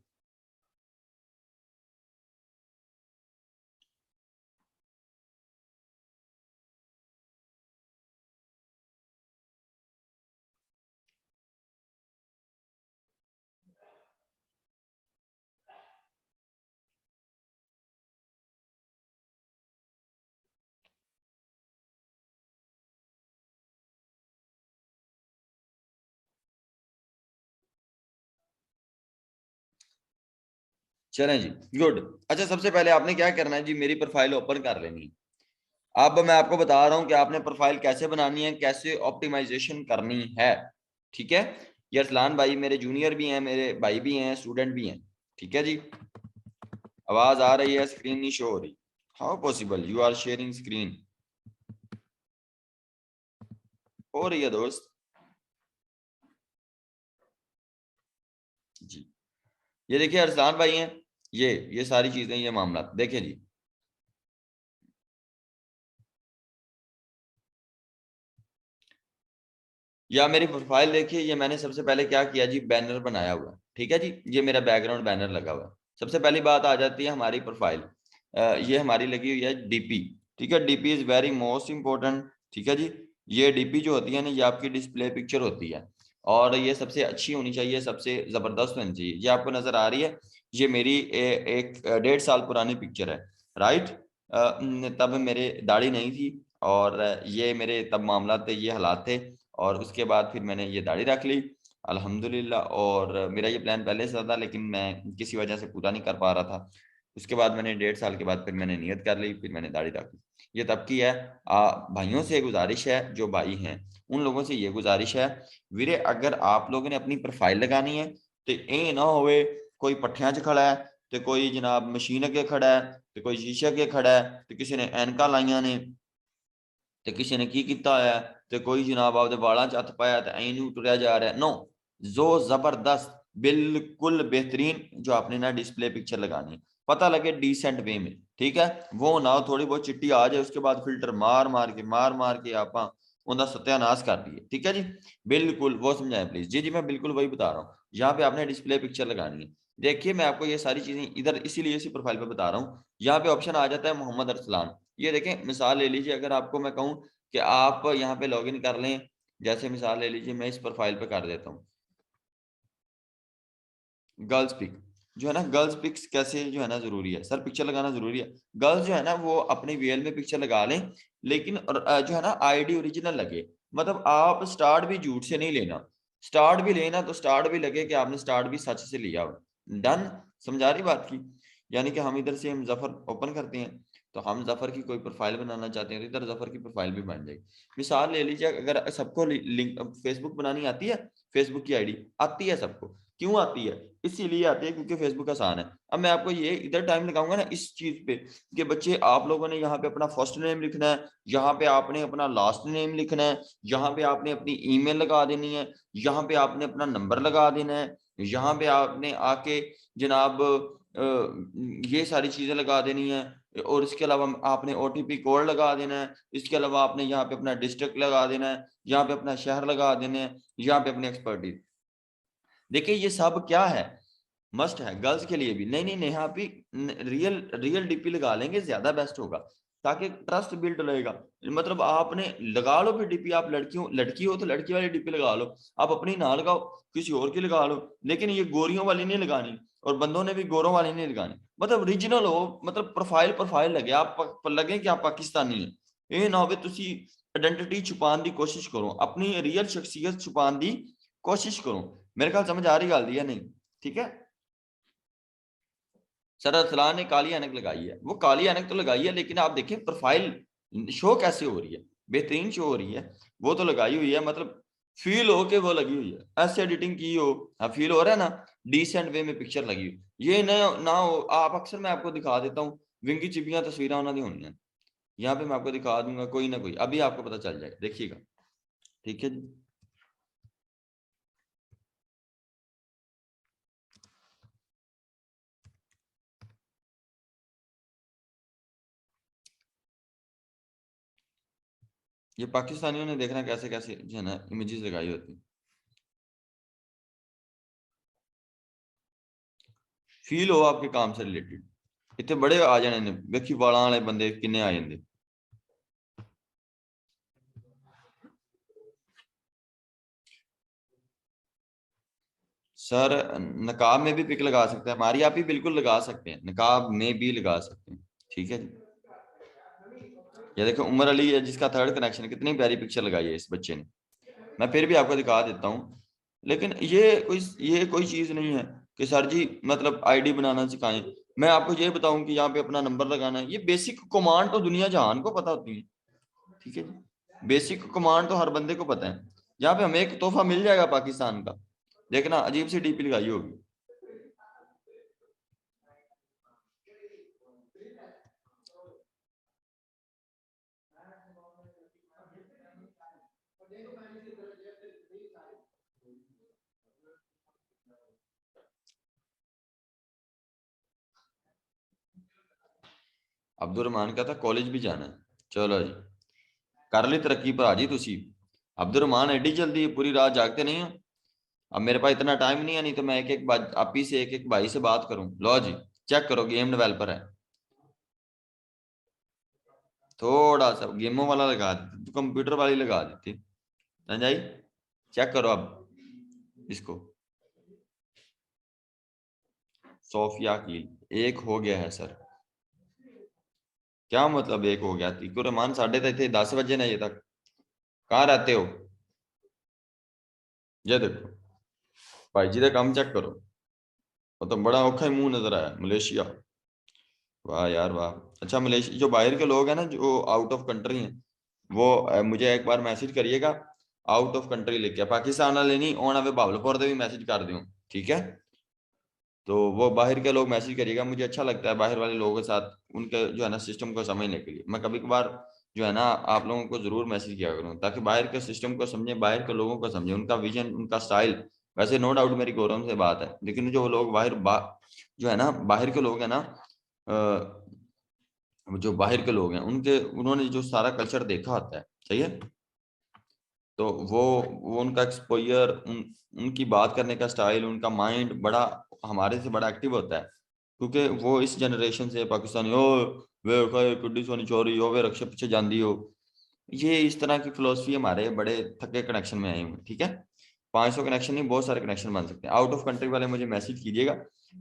चलें जी, गुड। अच्छा सबसे पहले आपने क्या करना है जी, मेरी प्रोफाइल ओपन कर लेनी है। अब मैं आपको बता रहा हूं कि आपने प्रोफाइल कैसे बनानी है, कैसे ऑप्टिमाइजेशन करनी है, ठीक है। ये अरसलान भाई मेरे जूनियर भी हैं, मेरे भाई भी हैं, स्टूडेंट भी हैं, ठीक है जी। आवाज आ रही है, स्क्रीन नहीं शो हो रही। How possible, you are sharing screen. हो रही है दोस्त जी। ये देखिए अरसलान भाई हैं, ये सारी चीजें, ये मामला देखिए जी। या मेरी प्रोफाइल देखिए, ये मैंने सबसे पहले क्या किया जी, बैनर बनाया हुआ है, ठीक है जी। ये मेरा बैकग्राउंड बैनर लगा हुआ है। सबसे पहली बात आ जाती है हमारी प्रोफाइल, ये हमारी लगी हुई है डीपी, ठीक है। DP is very most important, ठीक है जी। ये डीपी जो होती है ना, ये आपकी डिस्प्ले पिक्चर होती है, और ये सबसे अच्छी होनी चाहिए, सबसे जबरदस्त होनी चाहिए। ये आपको नजर आ रही है, ये मेरी एक 1.5 साल पुरानी पिक्चर है, राइट। तब मेरे दाढ़ी नहीं थी, और ये मेरे तब मामला थे, ये हालात थे। और उसके बाद फिर मैंने ये दाढ़ी रख ली अल्हम्दुलिल्लाह। और मेरा ये प्लान पहले से था, लेकिन मैं किसी वजह से पूरा नहीं कर पा रहा था। उसके बाद मैंने 1.5 साल के बाद फिर मैंने नियत कर ली, फिर मैंने दाढ़ी रख ली। ये तब की है। भाइयों से गुजारिश है, जो भाई हैं उन लोगों से ये गुजारिश है, वीरे अगर आप लोगों ने अपनी प्रोफाइल लगानी है तो ये ना होवे कोई पट्ठियां च खड़ा है, तो कोई जनाब मशीन अगे खड़ा है, तो कोई शीशे अगे खड़ा है, तो किसी ने एनका लाइया ने, ਤੇ ਕਿਸੇ ਨੇ ਕੀ ਕੀਤਾ ਹੋਇਆ, ਤੇ ਕੋਈ ਜਨਾਬ ਆਪਦੇ ਵਾਲਾਂ 'ਚ ਹੱਥ ਪਾਇਆ ਤੇ ਐਂ ਨੂੰ ਟੁਰਿਆ ਜਾ ਰਿਹਾ। नो, जो जबरदस्त बिल्कुल बेहतरीन जो आपने ना डिस्प्ले पिक्चर लगानी है, पता लगे डिसेंट वे में, ठीक है। वो ना थोड़ी बहुत चिट्टी आ जाए, उसके बाद फिल्टर मार के आप उनका सत्यानाश कर दिए, ठीक है जी। बिल्कुल वो समझाएं प्लीज। जी जी मैं बिल्कुल वही बता रहा हूँ। यहाँ पे आपने डिस्प्ले पिक्चर लगानी है। देखिए मैं आपको ये सारी चीजें इधर इसीलिए इसी प्रोफाइल पे बता रहा हूँ। यहाँ पे ऑप्शन आ जाता है मोहम्मद अरसलान। ये देखें, मिसाल ले लीजिए, अगर आपको मैं कहूँ कि आप यहाँ पे लॉगिन कर लें, जैसे मिसाल ले लीजिए, मैं इस प्रोफाइल पे कर देता हूँ गर्ल्स पिक। जो है ना गर्ल्स पिक्स कैसे जो है ना जरूरी है, सर पिक्चर लगाना जरूरी है। गर्ल्स जो है ना वो अपने वीएल में पिक्चर लगा लें, लेकिन जो है ना आईडी ओरिजिनल लगे। मतलब आप स्टार्ट भी झूठ से नहीं लेना, स्टार्ट भी लेना तो स्टार्ट भी लगे कि आपने स्टार्ट भी सच से लिया हो। डन, समझा रही बात की। यानी कि हम इधर से हम जफर ओपन करते हैं, तो हम जफर की कोई प्रोफाइल बनाना चाहते हैं, तो इधर जफर की प्रोफाइल भी बन जाएगी। मिसाल ले लीजिए, अगर सबको लिंक फेसबुक बनानी आती है, फेसबुक की आईडी आती है सबको। क्यों आती है? इसीलिए आती है क्योंकि फेसबुक आसान है। अब मैं आपको ये इधर टाइम लगाऊंगा ना इस चीज पे, कि बच्चे आप लोगों ने यहाँ पे अपना फर्स्ट नेम लिखना है, यहाँ पे आपने अपना लास्ट नेम लिखना है, यहाँ पे आपने अपनी ईमेल लगा देनी है, यहाँ पे आपने अपना नंबर लगा देना है, यहाँ पे आपने आके जनाब ये सारी चीजें लगा देनी है। और इसके अलावा आपने ओटीपी कोड लगा देना है। इसके अलावा आपने यहाँ पे अपना डिस्ट्रिक्ट लगा देना है, यहाँ पे अपना शहर लगा देना है, यहाँ पे अपनी एक्सपर्टीज। देखिए ये सब क्या है, मस्ट है गर्ल्स के लिए भी। नहीं नहीं, यहाँ पे रियल रियल डीपी लगा लेंगे, ज्यादा बेस्ट होगा। ताकि ट्रस्ट बिल्ड रहेगा। मतलब आपने लगा लो फिर डीपी, आप लड़की हो तो लड़की वाली डीपी लगा लो, आप अपनी ना लगाओ, किसी और की लगा लो, लेकिन ये गोरियों वाली नहीं लगानी, और बंदों ने भी गोरों वाली नहीं लगानी। मतलब ओरिजिनल हो, मतलब प्रोफाइल लगे, आप लगे कि आप पाकिस्तानी है। ਇਹ ਨਾ ਹੋਵੇ ਤੁਸੀਂ आइडेंटिटी छुपाने की कोशिश करो, अपनी रियल शख्सियत छुपाने की कोशिश करो। मेरे ख्याल समझ आ रही गल दी है नहीं? ठीक है। सर अरसलान ने काली ऐनक लगाई है, वो काली ऐनक तो लगाई है, लेकिन आप देखें प्रोफाइल शो कैसे हो रही है, बेहतरीन शो हो रही है। वो तो लगाई हुई है, मतलब फील हो के वो लगी हुई है, ऐसे एडिटिंग की हो, फील हो रहा है ना, डिसेंट वे में पिक्चर लगी हुई। ये ना हो आप अक्सर मैं आपको दिखा देता हूँ विंगी चिबियां तस्वीरें उन्होंने होनी है, यहाँ पे मैं आपको दिखा दूंगा कोई ना कोई, अभी आपको पता चल जाएगा, देखिएगा। ठीक है जी। ये पाकिस्तानियों ने देखना कैसे कैसे जो है ना इमेजेस लगाई होती, फील हो आपके काम से रिलेटेड। इतने बड़े आ जाने ने वेखी वाला वाले बंदे किन्ने आ जाते। सर नकाब में भी पिक लगा सकते हैं, हमारी आप ही बिल्कुल लगा सकते हैं, नकाब में भी लगा सकते हैं। ठीक है जी। ये देखो उमर अली है जिसका थर्ड कनेक्शन, कितनी प्यारी पिक्चर लगाई है इस बच्चे ने। मैं फिर भी आपको दिखा देता हूँ, लेकिन ये कोई चीज नहीं है कि सर जी मतलब आईडी बनाना सिखाएं। मैं आपको ये बताऊं कि यहाँ पे अपना नंबर लगाना है, ये बेसिक कमांड तो दुनिया जहान को पता होती है। ठीक है जी, बेसिक कमांड तो हर बंदे को पता है। यहाँ पे हमें एक तोहफा मिल जाएगा पाकिस्तान का, देखना अजीब सी डीपी लगाई होगी। अब्दुल रहमान का था कॉलेज भी जाना है, चलो जी कर ली तरक्की भरा जी तुसी। अब्दुल रहमान एडी जल्दी पूरी रात जागते नहीं हो? अब मेरे पास इतना टाइम नहीं है, नहीं तो मैं एक एक आप ही से एक एक भाई से बात करूं। लो जी चेक करो, गेम डेवलपर है, थोड़ा सा गेमों वाला लगा देती तो कंप्यूटर वाली लगा देती जाई। चेक करो अब इसको, सोफिया की एक हो गया है सर। क्या मतलब एक हो गया? तीको रहमान साढ़े थे 10 बजे ने, ये तक कहाँ रहते हो? ये देखो भाई जी का काम चेक करो, वो तो बड़ा औखा ही मुंह नजर आया, मलेशिया। वाह यार वाह। अच्छा मलेशिया जो बाहर के लोग हैं ना जो आउट ऑफ कंट्री हैं, वो मुझे एक बार मैसेज करिएगा, आउट ऑफ कंट्री लिख के, पाकिस्तान वाले नहीं आने वाले भावलपुर से भी मैसेज कर दियो। ठीक है, तो वो बाहर के लोग मैसेज करिएगा, मुझे अच्छा लगता है बाहर वाले लोगों के साथ उनके जो है ना सिस्टम को समझने के लिए। मैं कभी कभार जो है ना आप लोगों को जरूर मैसेज किया करूँ ताकि बाहर के सिस्टम को समझे, बाहर के लोगों को समझे, उनका विजन उनका स्टाइल। वैसे नो डाउट मेरी गौरव से बात है, लेकिन जो लोग जो है ना बाहर के लोग हैं ना, जो बाहर के लोग हैं उनके उन्होंने जो सारा कल्चर देखा होता है, सही है, तो वो उनका एक्सपोजर उनकी बात करने का स्टाइल, उनका माइंड बड़ा हमारे से बड़ा एक्टिव होता है, क्योंकि वो इस जनरेशन से पाकिस्तानी ओ वे कुड्डी सोनी चोरी हो वे रक्षा पीछे जाती हो, ये इस तरह की फिलोसफी हमारे बड़े थके कनेक्शन में आए हुए। ठीक है, 500 कनेक्शन नहीं बहुत सारे कनेक्शन बन सकते हैं। आउट ऑफ कंट्री वाले मुझे मैसेज कीजिएगा,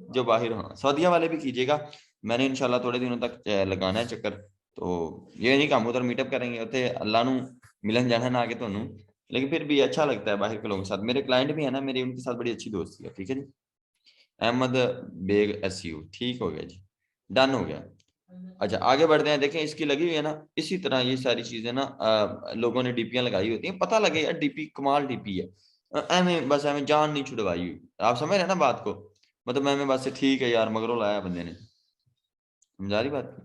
जो बाहर, हाँ सऊदीया वाले भी कीजिएगा। मैंने इंशाल्लाह थोड़े दिनों तक लगाना है चक्कर, तो ये नहीं काम उधर मीटअप करेंगे उत्थे अल्लाह नू मिलन जाना ना आके ਤੁਹਾਨੂੰ, लेकिन फिर भी अच्छा लगता है बाहर के लोगों के साथ। मेरे क्लाइंट भी है ना मेरी, उनके साथ बड़ी अच्छी दोस्ती है। ठीक है जी, अहमद बेग SU, ठीक हो गया जी, डन हो गया। अच्छा आगे बढ़ते हैं, देखें इसकी लगी हुई है ना, इसी तरह ये सारी चीजें ना लोगों ने डीपियां लगाई होती हैं, पता लगे यार डीपी कमाल डीपी है, एवें बस एवें जान नहीं छुड़वाई हुई। आप समझ रहे हैं ना बात को, मतलब मैं बस ठीक है यार मगरों लाया बंदे ने, समझा रही बात?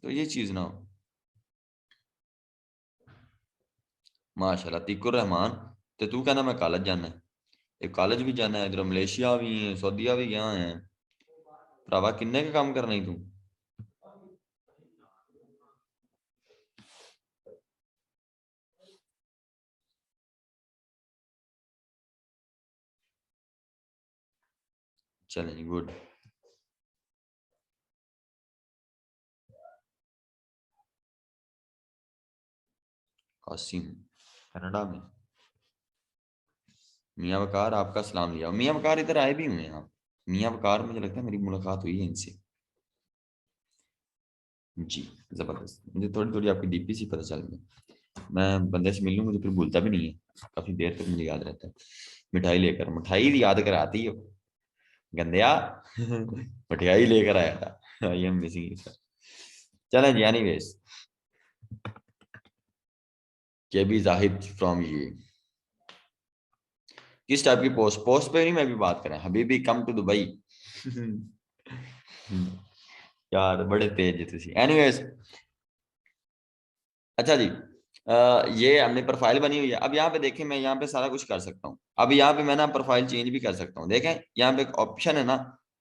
तो ये चीज ना हो। माशाल्लाह तीकुर रहमान, तो तू कहना मैं कॉलेज जाना है, एक कॉलेज भी जाना है, इधर मलेशिया भी है सऊदीया भी गया है, भरावा किन्ने का काम करना ही तू। चलें जी गुड। कासिम कनाडा में। मियाँ वकार आपका सलाम लिया। मियाँ वकार इधर आए भी हुए हैं आप। मियाँ वकार मुझे लगता है मेरी मुलाकात हुई है इनसे जी। जबरदस्त, मुझे थोड़ी थोड़ी आपकी डीपी सी पता चल गई। मैं बंदे से मिल लूँ मुझे फिर भूलता भी नहीं है, काफी देर तक मुझे याद रहता है। मिठाई लेकर, मिठाई याद कराती हो गंदिया। मिठाई लेकर आया था। I am missing sir. चलें जी, एनीवेज के बी जाहिद फ्रॉम ये किस टाइप की पोस्ट, पोस्ट पे नहीं मैं भी बात करें, हबीबी कम टू दुबई। यार बड़े तेज है तुसी। एनीवेज अच्छा जी, ये हमने प्रोफाइल बनी हुई है। अब यहाँ पे देखें, मैं यहाँ पे सारा कुछ कर सकता हूँ। अब यहाँ पे मैं ना प्रोफाइल चेंज भी कर सकता हूँ। देखें यहाँ पे एक ऑप्शन है ना,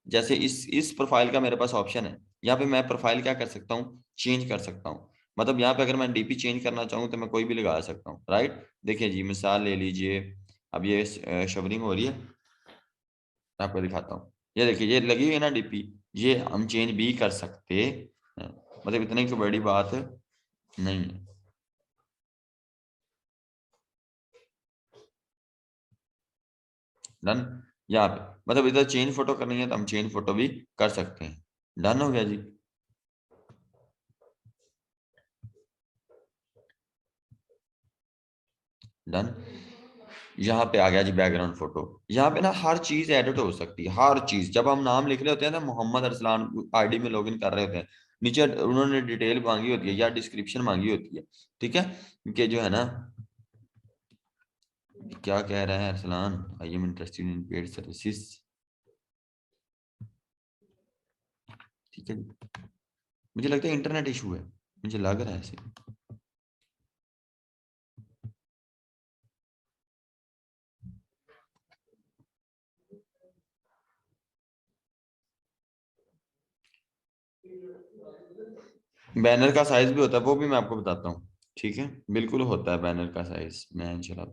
जैसे इस प्रोफाइल का मेरे पास ऑप्शन है। यहाँ पे मैं प्रोफाइल क्या कर सकता हूँ, चेंज कर सकता हूँ। मतलब यहाँ पे अगर मैं डीपी चेंज करना चाहूँ तो मैं कोई भी लगा सकता हूँ, राइट। देखिए जी, मिसाल ले लीजिए, अब ये शवरिंग हो रही है, मैं आपको दिखाता हूँ। ये देखिए, ये लगी हुई है ना डीपी, ये हम चेंज भी कर सकते हैं। मतलब इतनी कोई बड़ी बात नहीं है। डन। यहाँ पे मतलब इधर चेंज फोटो करनी है तो हम चेंज फोटो भी कर सकते हैं। डन हो गया जी। डन। यहाँ पे आ गया जी बैकग्राउंड फोटो। यहाँ पे ना हर चीज एडिट हो सकती है, हर चीज। जब हम नाम लिख रहे होते हैं ना, मोहम्मद अरसलान आईडी में लॉगिन कर रहे होते हैं, नीचे उन्होंने डिटेल मांगी होती है या डिस्क्रिप्शन मांगी होती है, ठीक है, कि जो है ना, क्या कह रहा है Arsalan, I am interested in paid services, ठीक है। मुझे लगता है इंटरनेट इशू है, मुझे लग रहा है ऐसे। बैनर का साइज भी होता है, वो भी मैं आपको बताता हूँ, ठीक है। बिल्कुल होता है बैनर का साइज, मैं इंशाल्लाह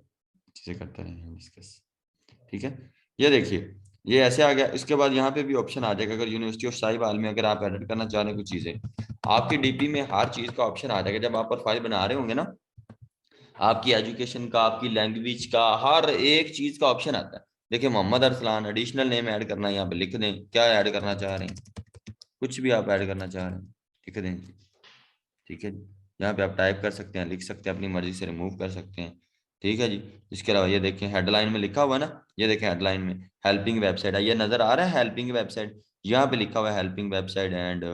चीजें करते रहेंगे डिस्कस, ठीक है। ये देखिए, ये ऐसे आ गया। इसके बाद यहाँ पे भी ऑप्शन आ जाएगा, अगर यूनिवर्सिटी ऑफ साहिवाल में अगर आप एडिट करना चाह रहे हैं कुछ चीजें, आपकी डीपी में हर चीज का ऑप्शन आ जाएगा। जब आप प्रोफाइल बना रहे होंगे ना, आपकी एजुकेशन का, आपकी लैंग्वेज का, हर एक चीज का ऑप्शन आता है। देखिए, Mohammad Arsalan additional name add करना है, यहाँ पे लिख दें क्या ऐड करना चाह रहे हैं, कुछ भी आप ऐड करना चाह रहे हैं लिख दें, ठीक है। यहाँ पे आप टाइप कर सकते हैं, लिख सकते हैं, अपनी मर्जी से रिमूव कर सकते हैं, ठीक है जी। इसके अलावा ये देखें, हेडलाइन में लिखा हुआ है ना, ये देखें हेडलाइन में हेल्पिंग वेबसाइट है, ये नजर आ रहा है हेल्पिंग वेबसाइट। यहाँ पे लिखा हुआ है helping website and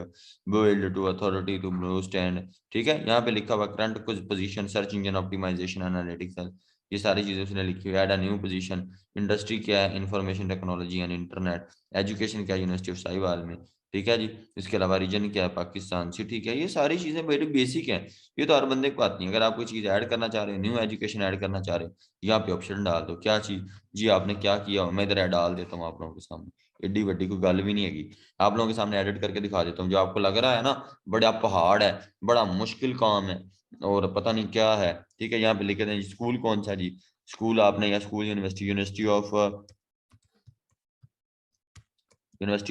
build to authority to boost and, ठीक है। यहाँ पे लिखा हुआ करंट कुछ position, search engine optimisation, analytics, ये सारी चीजें उसने लिखी हुई है। Add a new position, industry क्या है, information technology and internet, education क्या है, यूनिवर्सिटी ऑफ साहिवाल में, ठीक है जी। इसके अलावा रीजन क्या है, पाकिस्तान से, ठीक है। ये सारी चीजें बड़ी बेसिक हैं, ये तो हर बंदे को आती है। अगर आप कोई चीज ऐड करना चाह रहे हो, न्यू एजुकेशन ऐड करना चाह रहे हो, यहाँ पे ऑप्शन डाल दो, क्या चीज जी आपने क्या किया, मैं इधर डाल देता हूँ आप लोगों के सामने। एड्डी वड्डी कोई गल भी नहीं हैगी, आप लोगों के सामने एडिट करके दिखा देता हूँ। जो आपको लग रहा है ना बड़ा पहाड़ है, बड़ा मुश्किल काम है और पता नहीं क्या है, ठीक है, यहाँ पे लिख दें स्कूल कौन सा जी, स्कूल आपने, या school university, university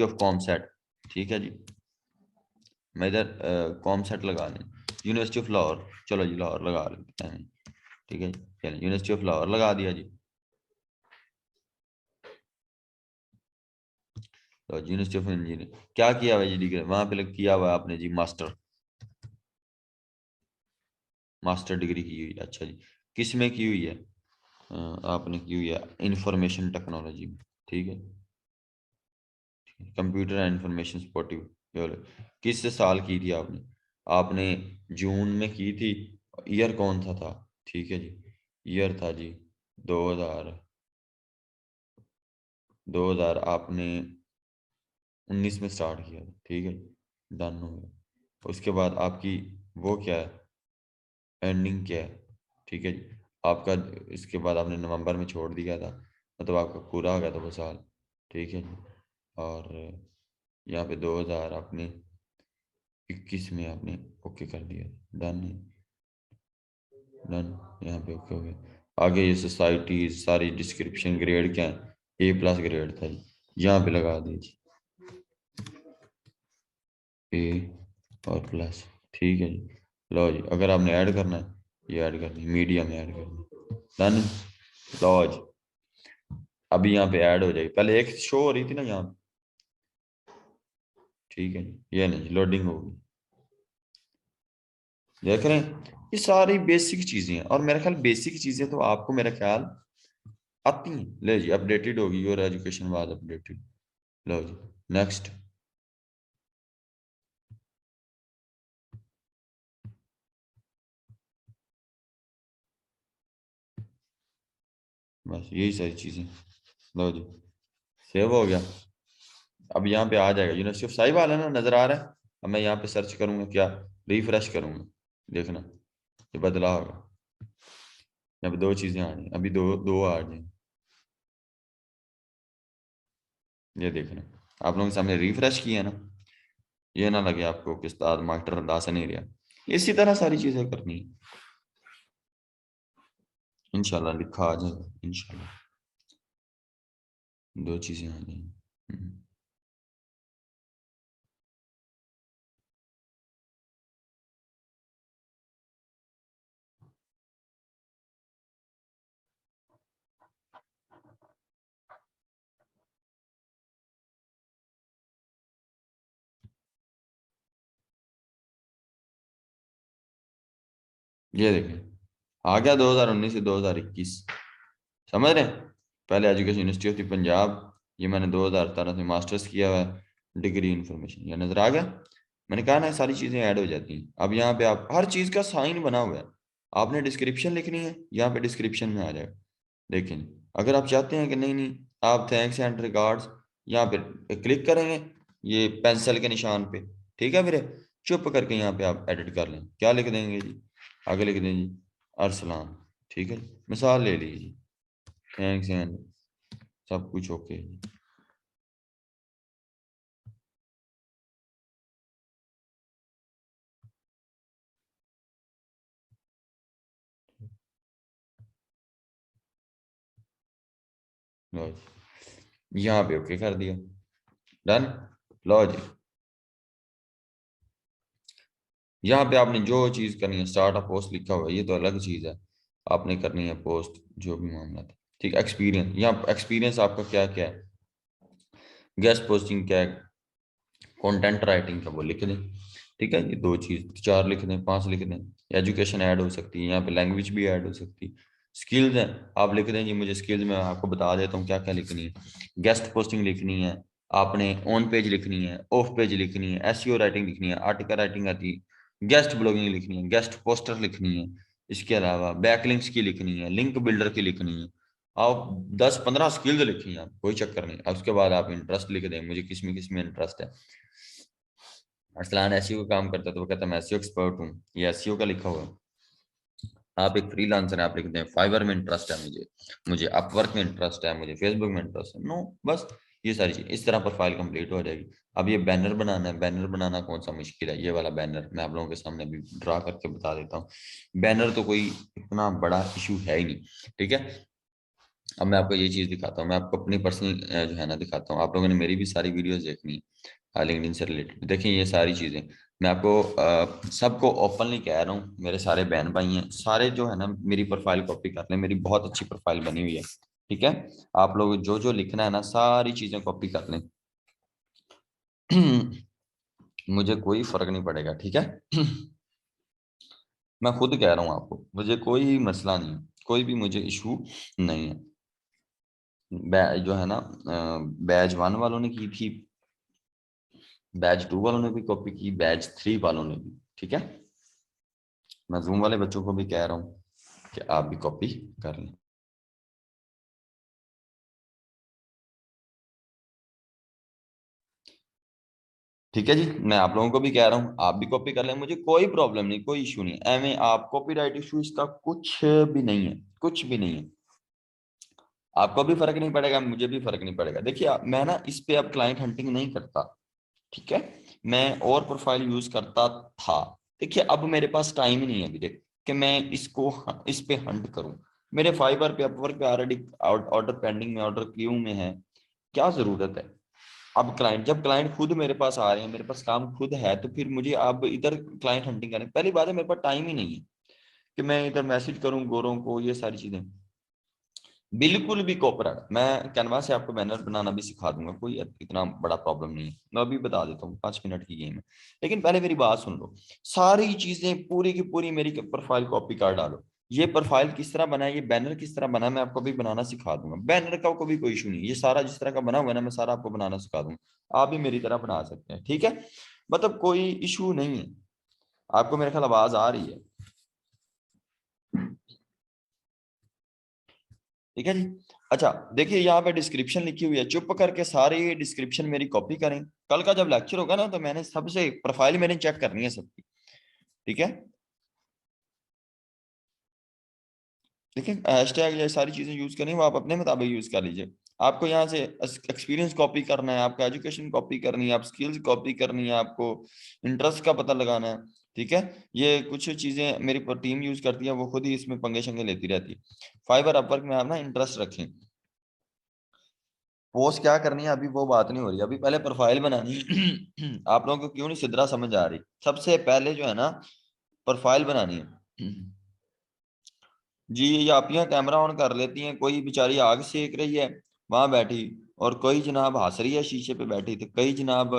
of COMSATS, ठीक है जी। मैं इधर कॉम सेट लगा लें, यूनिवर्सिटी ऑफ लाहौर, चलो जी लाहौर लगा लेते हैं, ठीक है जी। चलिए यूनिवर्सिटी ऑफ लाहौर लगा दिया जी। तो यूनिवर्सिटी ऑफ इंजीनियरिंग क्या किया हुआ जी, डिग्री वहां पे किया हुआ है आपने जी, मास्टर, मास्टर डिग्री की हुई है, अच्छा जी। किस में की हुई है, आपने की हुई है इंफॉर्मेशन टेक्नोलॉजी में, ठीक है। कंप्यूटर एंड इंफॉर्मेशन सपोर्टिव, किस साल की थी आपने, आपने जून में की थी। ईयर कौन सा था, ठीक है जी, ईयर था जी 2000, 2000 आपने 19 में स्टार्ट किया था, ठीक है। डन हो गया। उसके बाद आपकी वो क्या है, एंडिंग क्या है, ठीक है जी। आपका इसके बाद आपने नवंबर में छोड़ दिया था, मतलब आपका पूरा हो गया था वो साल, ठीक है जी। और यहाँ पे 2000 आपने 21 में आपने ओके कर दिया, डन है। डन, यहाँ पे ओके हो गया। आगे ये सोसाइटी सारी डिस्क्रिप्शन, ग्रेड क्या है, A+ ग्रेड था जी, यहाँ पे लगा दीजिए A और प्लस, ठीक है जी। लो जी, अगर आपने ऐड करना है ये ऐड करनी, मीडिया में ऐड करनी, डन। लो जी, अभी यहाँ पे ऐड हो जाएगी, पहले एक शो हो रही थी ना यहाँ पे, ठीक है जी, ये नहीं लोडिंग होगी, देख रहे हैं। ये सारी बेसिक चीजें हैं, और मेरा ख्याल बेसिक चीजें तो आपको मेरा ख्याल आती हैं। ले जी, अपडेटेड होगी, योर एजुकेशन वाज अपडेटेड। लो जी, नेक्स्ट। बस यही सारी चीजें। लो जी, सेव हो गया। अब यहाँ पे आ जाएगा, यूनिवर्सिटी ऑफ साहिवाल है ना, नजर आ रहा है। अब मैं यहाँ पे सर्च करूंगा, क्या रिफ्रेश करूंगा, देखना ये बदला होगा। यहाँ पे दो चीजें आ रही हैं, अभी दो दो आ रही हैं, ये देखना। आप लोगों के सामने रिफ्रेश किया ना, ये ना लगे आपको कि उस्ताद मास्टर अदा से नहीं रहा। इसी तरह सारी चीजें करनी है, इंशाल्लाह लिखा आ जाएगा इंशाल्लाह। दो चीजें आ जाएंगी। ये देखें, आ गया 2019 से 2021, समझ रहे हैं। पहले एजुकेशन यूनिवर्सिटी ऑफ पंजाब, ये मैंने 2017 से मास्टर्स किया हुआ है, डिग्री इन्फॉर्मेशन, ये नजर आ गया। मैंने कहा ना ये सारी चीजें ऐड हो जाती हैं। अब यहाँ पे आप हर चीज का साइन बना हुआ है, आपने डिस्क्रिप्शन लिखनी है, यहाँ पे डिस्क्रिप्शन में आ जाएगा। लेकिन अगर आप चाहते हैं कि नहीं नहीं, आप थैंक्स एंड रिगार्ड्स यहाँ पे क्लिक करेंगे, ये पेंसिल के निशान पे, ठीक है, फिर चुप करके यहाँ पे आप एडिट कर लें, क्या लिख देंगे जी, आगे लिख दें जी अरसलान, ठीक है, मिसाल ले लीजिए, थैंक्स एंड सब कुछ ओके। लो जी, यहाँ पे ओके कर दिया, डन। लो जी, यहाँ पे आपने जो चीज करनी है, स्टार्ट अ पोस्ट लिखा हुआ है, ये तो अलग चीज है, आपने करनी है पोस्ट, जो भी मामला था, ठीक। एक्सपीरियंस, यहाँ एक्सपीरियंस आपका क्या क्या है, गेस्ट पोस्टिंग क्या है, कंटेंट राइटिंग का वो लिख दें, ठीक है, ये दो चीज, चार लिख दें, पांच लिख दें। एजुकेशन ऐड हो सकती है, यहाँ पे लैंग्वेज भी ऐड हो सकती है। स्किल्स हैं, आप लिख दें जी, मुझे स्किल्स में आपको बता देता हूँ क्या क्या लिखनी है। गेस्ट पोस्टिंग लिखनी है, आपने ऑन पेज लिखनी है, ऑफ पेज लिखनी है, एसईओ राइटिंग लिखनी है, आर्टिकल राइटिंग आती है, गेस्ट ब्लॉगिंग लिखनी है, गेस्ट पोस्टर लिखनी है, इसके अलावा बैकलिंक्स की लिखनी है, लिंक बिल्डर की लिखनी है। आप 10-15 स्किल्स लिखी हैं, कोई चक्कर नहीं। अब उसके बाद आप इंटरेस्ट लिख दें, मुझे किस में इंटरेस्ट है। अरसलान एसईओ का काम करता है तो वो कहता है मैं एसईओ एक्सपर्ट हूँ, ये एसईओ का लिखा हुआ है। आप एक फ्रीलांसर है, आप लिखते हैं फाइवर में इंटरेस्ट है मुझे, मुझे अपवर्क में इंटरेस्ट है, मुझे फेसबुक में इंटरेस्ट है, नो, बस ये सारी चीज, इस तरह प्रोफाइल कंप्लीट हो जाएगी। अब ये बैनर बनाना है, बैनर बनाना कौन सा मुश्किल है, ये वाला बैनर मैं आप लोगों के सामने अभी ड्रा करके बता देता हूँ। बैनर तो कोई इतना बड़ा इशू है ही नहीं, ठीक है। अब मैं आपको ये चीज दिखाता हूँ, मैं आपको अपनी पर्सनल जो है ना दिखाता हूँ, आप लोगों ने मेरी भी सारी वीडियोस देखनी है लिंक्डइन से रिलेटेड, देखिए ये सारी चीजें मैं आपको सबको ओपनली कह रहा हूँ, मेरे सारे बहन भाई हैं सारे, जो है ना मेरी प्रोफाइल कॉपी कर लें, मेरी बहुत अच्छी प्रोफाइल बनी हुई है, ठीक है। आप लोग जो जो लिखना है ना, सारी चीजें कॉपी कर लें। मुझे कोई फर्क नहीं पड़ेगा, ठीक है। मैं खुद कह रहा हूँ आपको, मुझे कोई मसला नहीं है, कोई भी मुझे इशू नहीं है। जो है ना, बैच 1 वालों ने की थी, बैच 2 वालों ने भी कॉपी की, बैच 3 वालों ने भी, ठीक है। मैं जूम वाले बच्चों को भी कह रहा हूँ कि आप भी कॉपी कर लें। ठीक है जी, मैं आप लोगों को भी कह रहा हूँ आप भी कॉपी कर लें, मुझे कोई प्रॉब्लम नहीं, कोई इशू नहीं, एम आप कॉपीराइट इशू इसका कुछ भी नहीं है, कुछ भी नहीं है। आपको भी फर्क नहीं पड़ेगा, मुझे भी फर्क नहीं पड़ेगा। देखिए मैं ना इस पे अब क्लाइंट हंटिंग नहीं करता, ठीक है। मैं और प्रोफाइल यूज करता था, देखिए अब मेरे पास टाइम ही नहीं है अभी देख कि मैं इसको इस पे हंट करूं। मेरे फाइबर पे, अपवर्क पे ऑलरेडी ऑर्डर पेंडिंग में, ऑर्डर क्यू में है, क्या जरूरत है। अब क्लाइंट, जब क्लाइंट खुद मेरे पास आ रहे हैं, मेरे पास काम खुद है, तो फिर मुझे अब इधर क्लाइंट हंटिंग करने, पहली बात है मेरे पास टाइम ही नहीं है। कि मैं इधर मैसेज करूं गोरों को, ये सारी चीजें बिल्कुल भी कॉपरेट। मैं कैनवा से आपको बैनर बनाना भी सिखा दूंगा, कोई इतना बड़ा प्रॉब्लम नहीं है, मैं अभी बता देता हूँ, 5 मिनट की गेम है। लेकिन पहले मेरी बात सुन लो, सारी चीजें पूरी की पूरी मेरी प्रोफाइल कॉपी कर डालो। ये प्रोफाइल किस तरह बना है, ये बैनर किस तरह बना है, मैं आपको भी बनाना सिखा दूंगा। बैनर का कोई कोई इशू नहीं, ये सारा जिस तरह का बना हुआ है ना, मैं सारा आपको बनाना सिखा दूंगा, आप भी मेरी तरह बना सकते हैं, ठीक है। मतलब कोई इशू नहीं है। आपको मेरे ख्याल आवाज आ रही है, ठीक है जी। अच्छा देखिए, यहाँ पे डिस्क्रिप्शन लिखी हुई है, चुप करके सारे ये डिस्क्रिप्शन मेरी कॉपी करें। कल का जब लेक्चर होगा ना, तो मैंने सबसे प्रोफाइल मैंने चेक करनी है सबकी, ठीक है। देखिए हैशटैग ये सारी चीजें यूज करनी है, वो आप अपने मुताबिक यूज कर लीजिए। आपको यहाँ से एक्सपीरियंस कॉपी करना है, आपका एजुकेशन कॉपी करनी है, आप स्किल्स कॉपी करनी है, आपको इंटरेस्ट का पता लगाना है, ठीक है। ये कुछ चीजें मेरी टीम यूज करती है, वो खुद ही इसमें पंगे शंगे लेती रहती है। फाइवर अपवर्क में आप ना इंटरेस्ट रखें। पोस्ट क्या करनी है अभी वो बात नहीं हो रही, अभी पहले प्रोफाइल बनानी है। आप लोगों को क्यों नहीं सिद्रा समझ आ रही, सबसे पहले जो है ना प्रोफाइल बनानी है जी। ये आप यहाँ कैमरा ऑन कर लेती हैं, कोई बेचारी आग सेक रही है वहां बैठी, और कोई जनाब हंस रही है शीशे पे बैठी, तो कई जनाब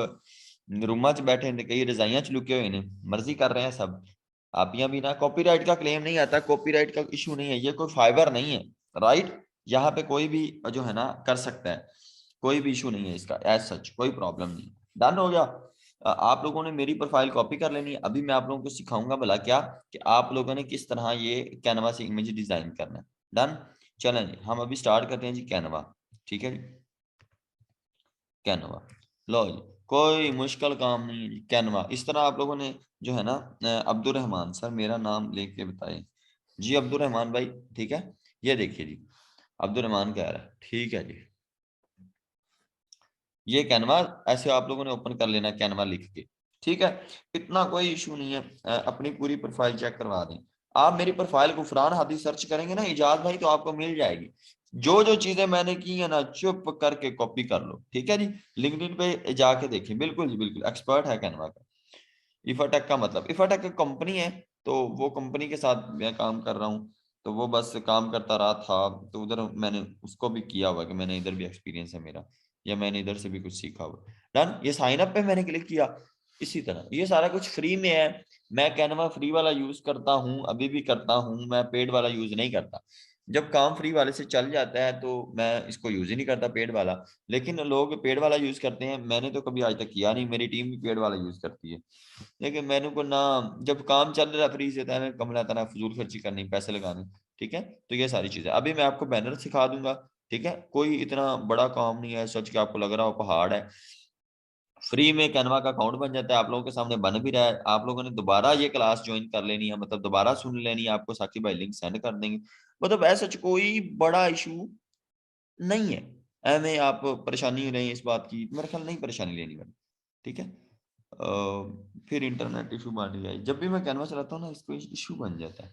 रूमा च बैठे हैं, कई रजाइयां च लुके हुए हैं, मर्जी कर रहे हैं सब। आप यहाँ भी ना, कॉपीराइट का क्लेम नहीं आता, कॉपीराइट का इशू नहीं है, ये कोई फाइबर नहीं है, राइट। यहाँ पे कोई भी जो है ना कर सकता है, कोई भी इशू नहीं है इसका, एज सच कोई प्रॉब्लम नहीं। डन हो गया। आप लोगों ने मेरी प्रोफाइल कॉपी कर लेनी है। अभी मैं आप लोगों को सिखाऊंगा भला क्या, कि आप लोगों ने किस तरह ये कैनवा से इमेज डिजाइन करना है। डन। चलें जी, हम अभी स्टार्ट करते हैं जी कैनवा, ठीक है जी। कैनवा लो जी, कोई मुश्किल काम नहीं है जी। कैनवा इस तरह आप लोगों ने जो है ना, अब्दुल रहमान सर मेरा नाम लेके बताए जी, अब्दुल रहमान भाई, ठीक है। ये देखिए जी, अब्दुल रहमान कह रहा है, ठीक है जी। ये कैनवा ऐसे आप लोगों ने ओपन कर लेना, कैनवा लिख के, ठीक है। इतना कोई इशू नहीं है। अपनी पूरी प्रोफाइल चेक करवा दें। आप मेरी प्रोफाइल गुफरान हादी सर्च करेंगे ना इजाज भाई, तो आपको मिल जाएगी। जो जो चीजें मैंने की है ना, चुप करके कॉपी कर लो, ठीक है जी। लिंक्डइन पे जाके देखें, बिल्कुल जी बिल्कुल एक्सपर्ट है कैनवा का। इफाटेक का मतलब, इफाटेक एक कंपनी है, तो वो कंपनी के साथ मैं काम कर रहा हूँ, तो वो बस काम करता रहा था, तो उधर मैंने उसको भी किया हुआ कि मैंने इधर भी एक्सपीरियंस है मेरा, या मैंने इधर से भी कुछ सीखा हुआ। डन। ये साइन अप पे मैंने क्लिक किया। इसी तरह ये सारा कुछ फ्री में है। मैं कैनवा फ्री वाला यूज करता हूँ, अभी भी करता हूँ, मैं पेड वाला यूज नहीं करता। जब काम फ्री वाले से चल जाता है तो मैं इसको यूज ही नहीं करता पेड वाला। लेकिन लोग पेड वाला यूज करते हैं, मैंने तो कभी आज तक किया नहीं, मेरी टीम भी पेड वाला यूज करती है। लेकिन मैंने को ना, जब काम चल रहा फ्री से था, कम रहता ना फजूल खर्ची करनी, पैसे लगाने, ठीक है। तो ये सारी चीजें अभी मैं आपको बैनर सिखा दूंगा, ठीक है। कोई इतना बड़ा काम नहीं है, सोच के आपको लग रहा हो पहाड़ है। फ्री में कैनवा का अकाउंट बन जाता है, आप लोगों के सामने बन भी रहा है। आप लोगों ने दोबारा ये क्लास ज्वाइन कर लेनी है, मतलब दोबारा सुन लेनी है, आपको साकी भाई लिंक सेंड कर देंगे। मतलब ऐसा कोई बड़ा इशू नहीं है। एमे आप परेशानी नहीं इस बात की, मेरे ख्याल नहीं परेशानी लेनी पड़ती, ठीक है। फिर इंटरनेट इशू बन जाए, जब भी मैं कैनवा चलाता हूँ ना, इसको इशू बन जाता है।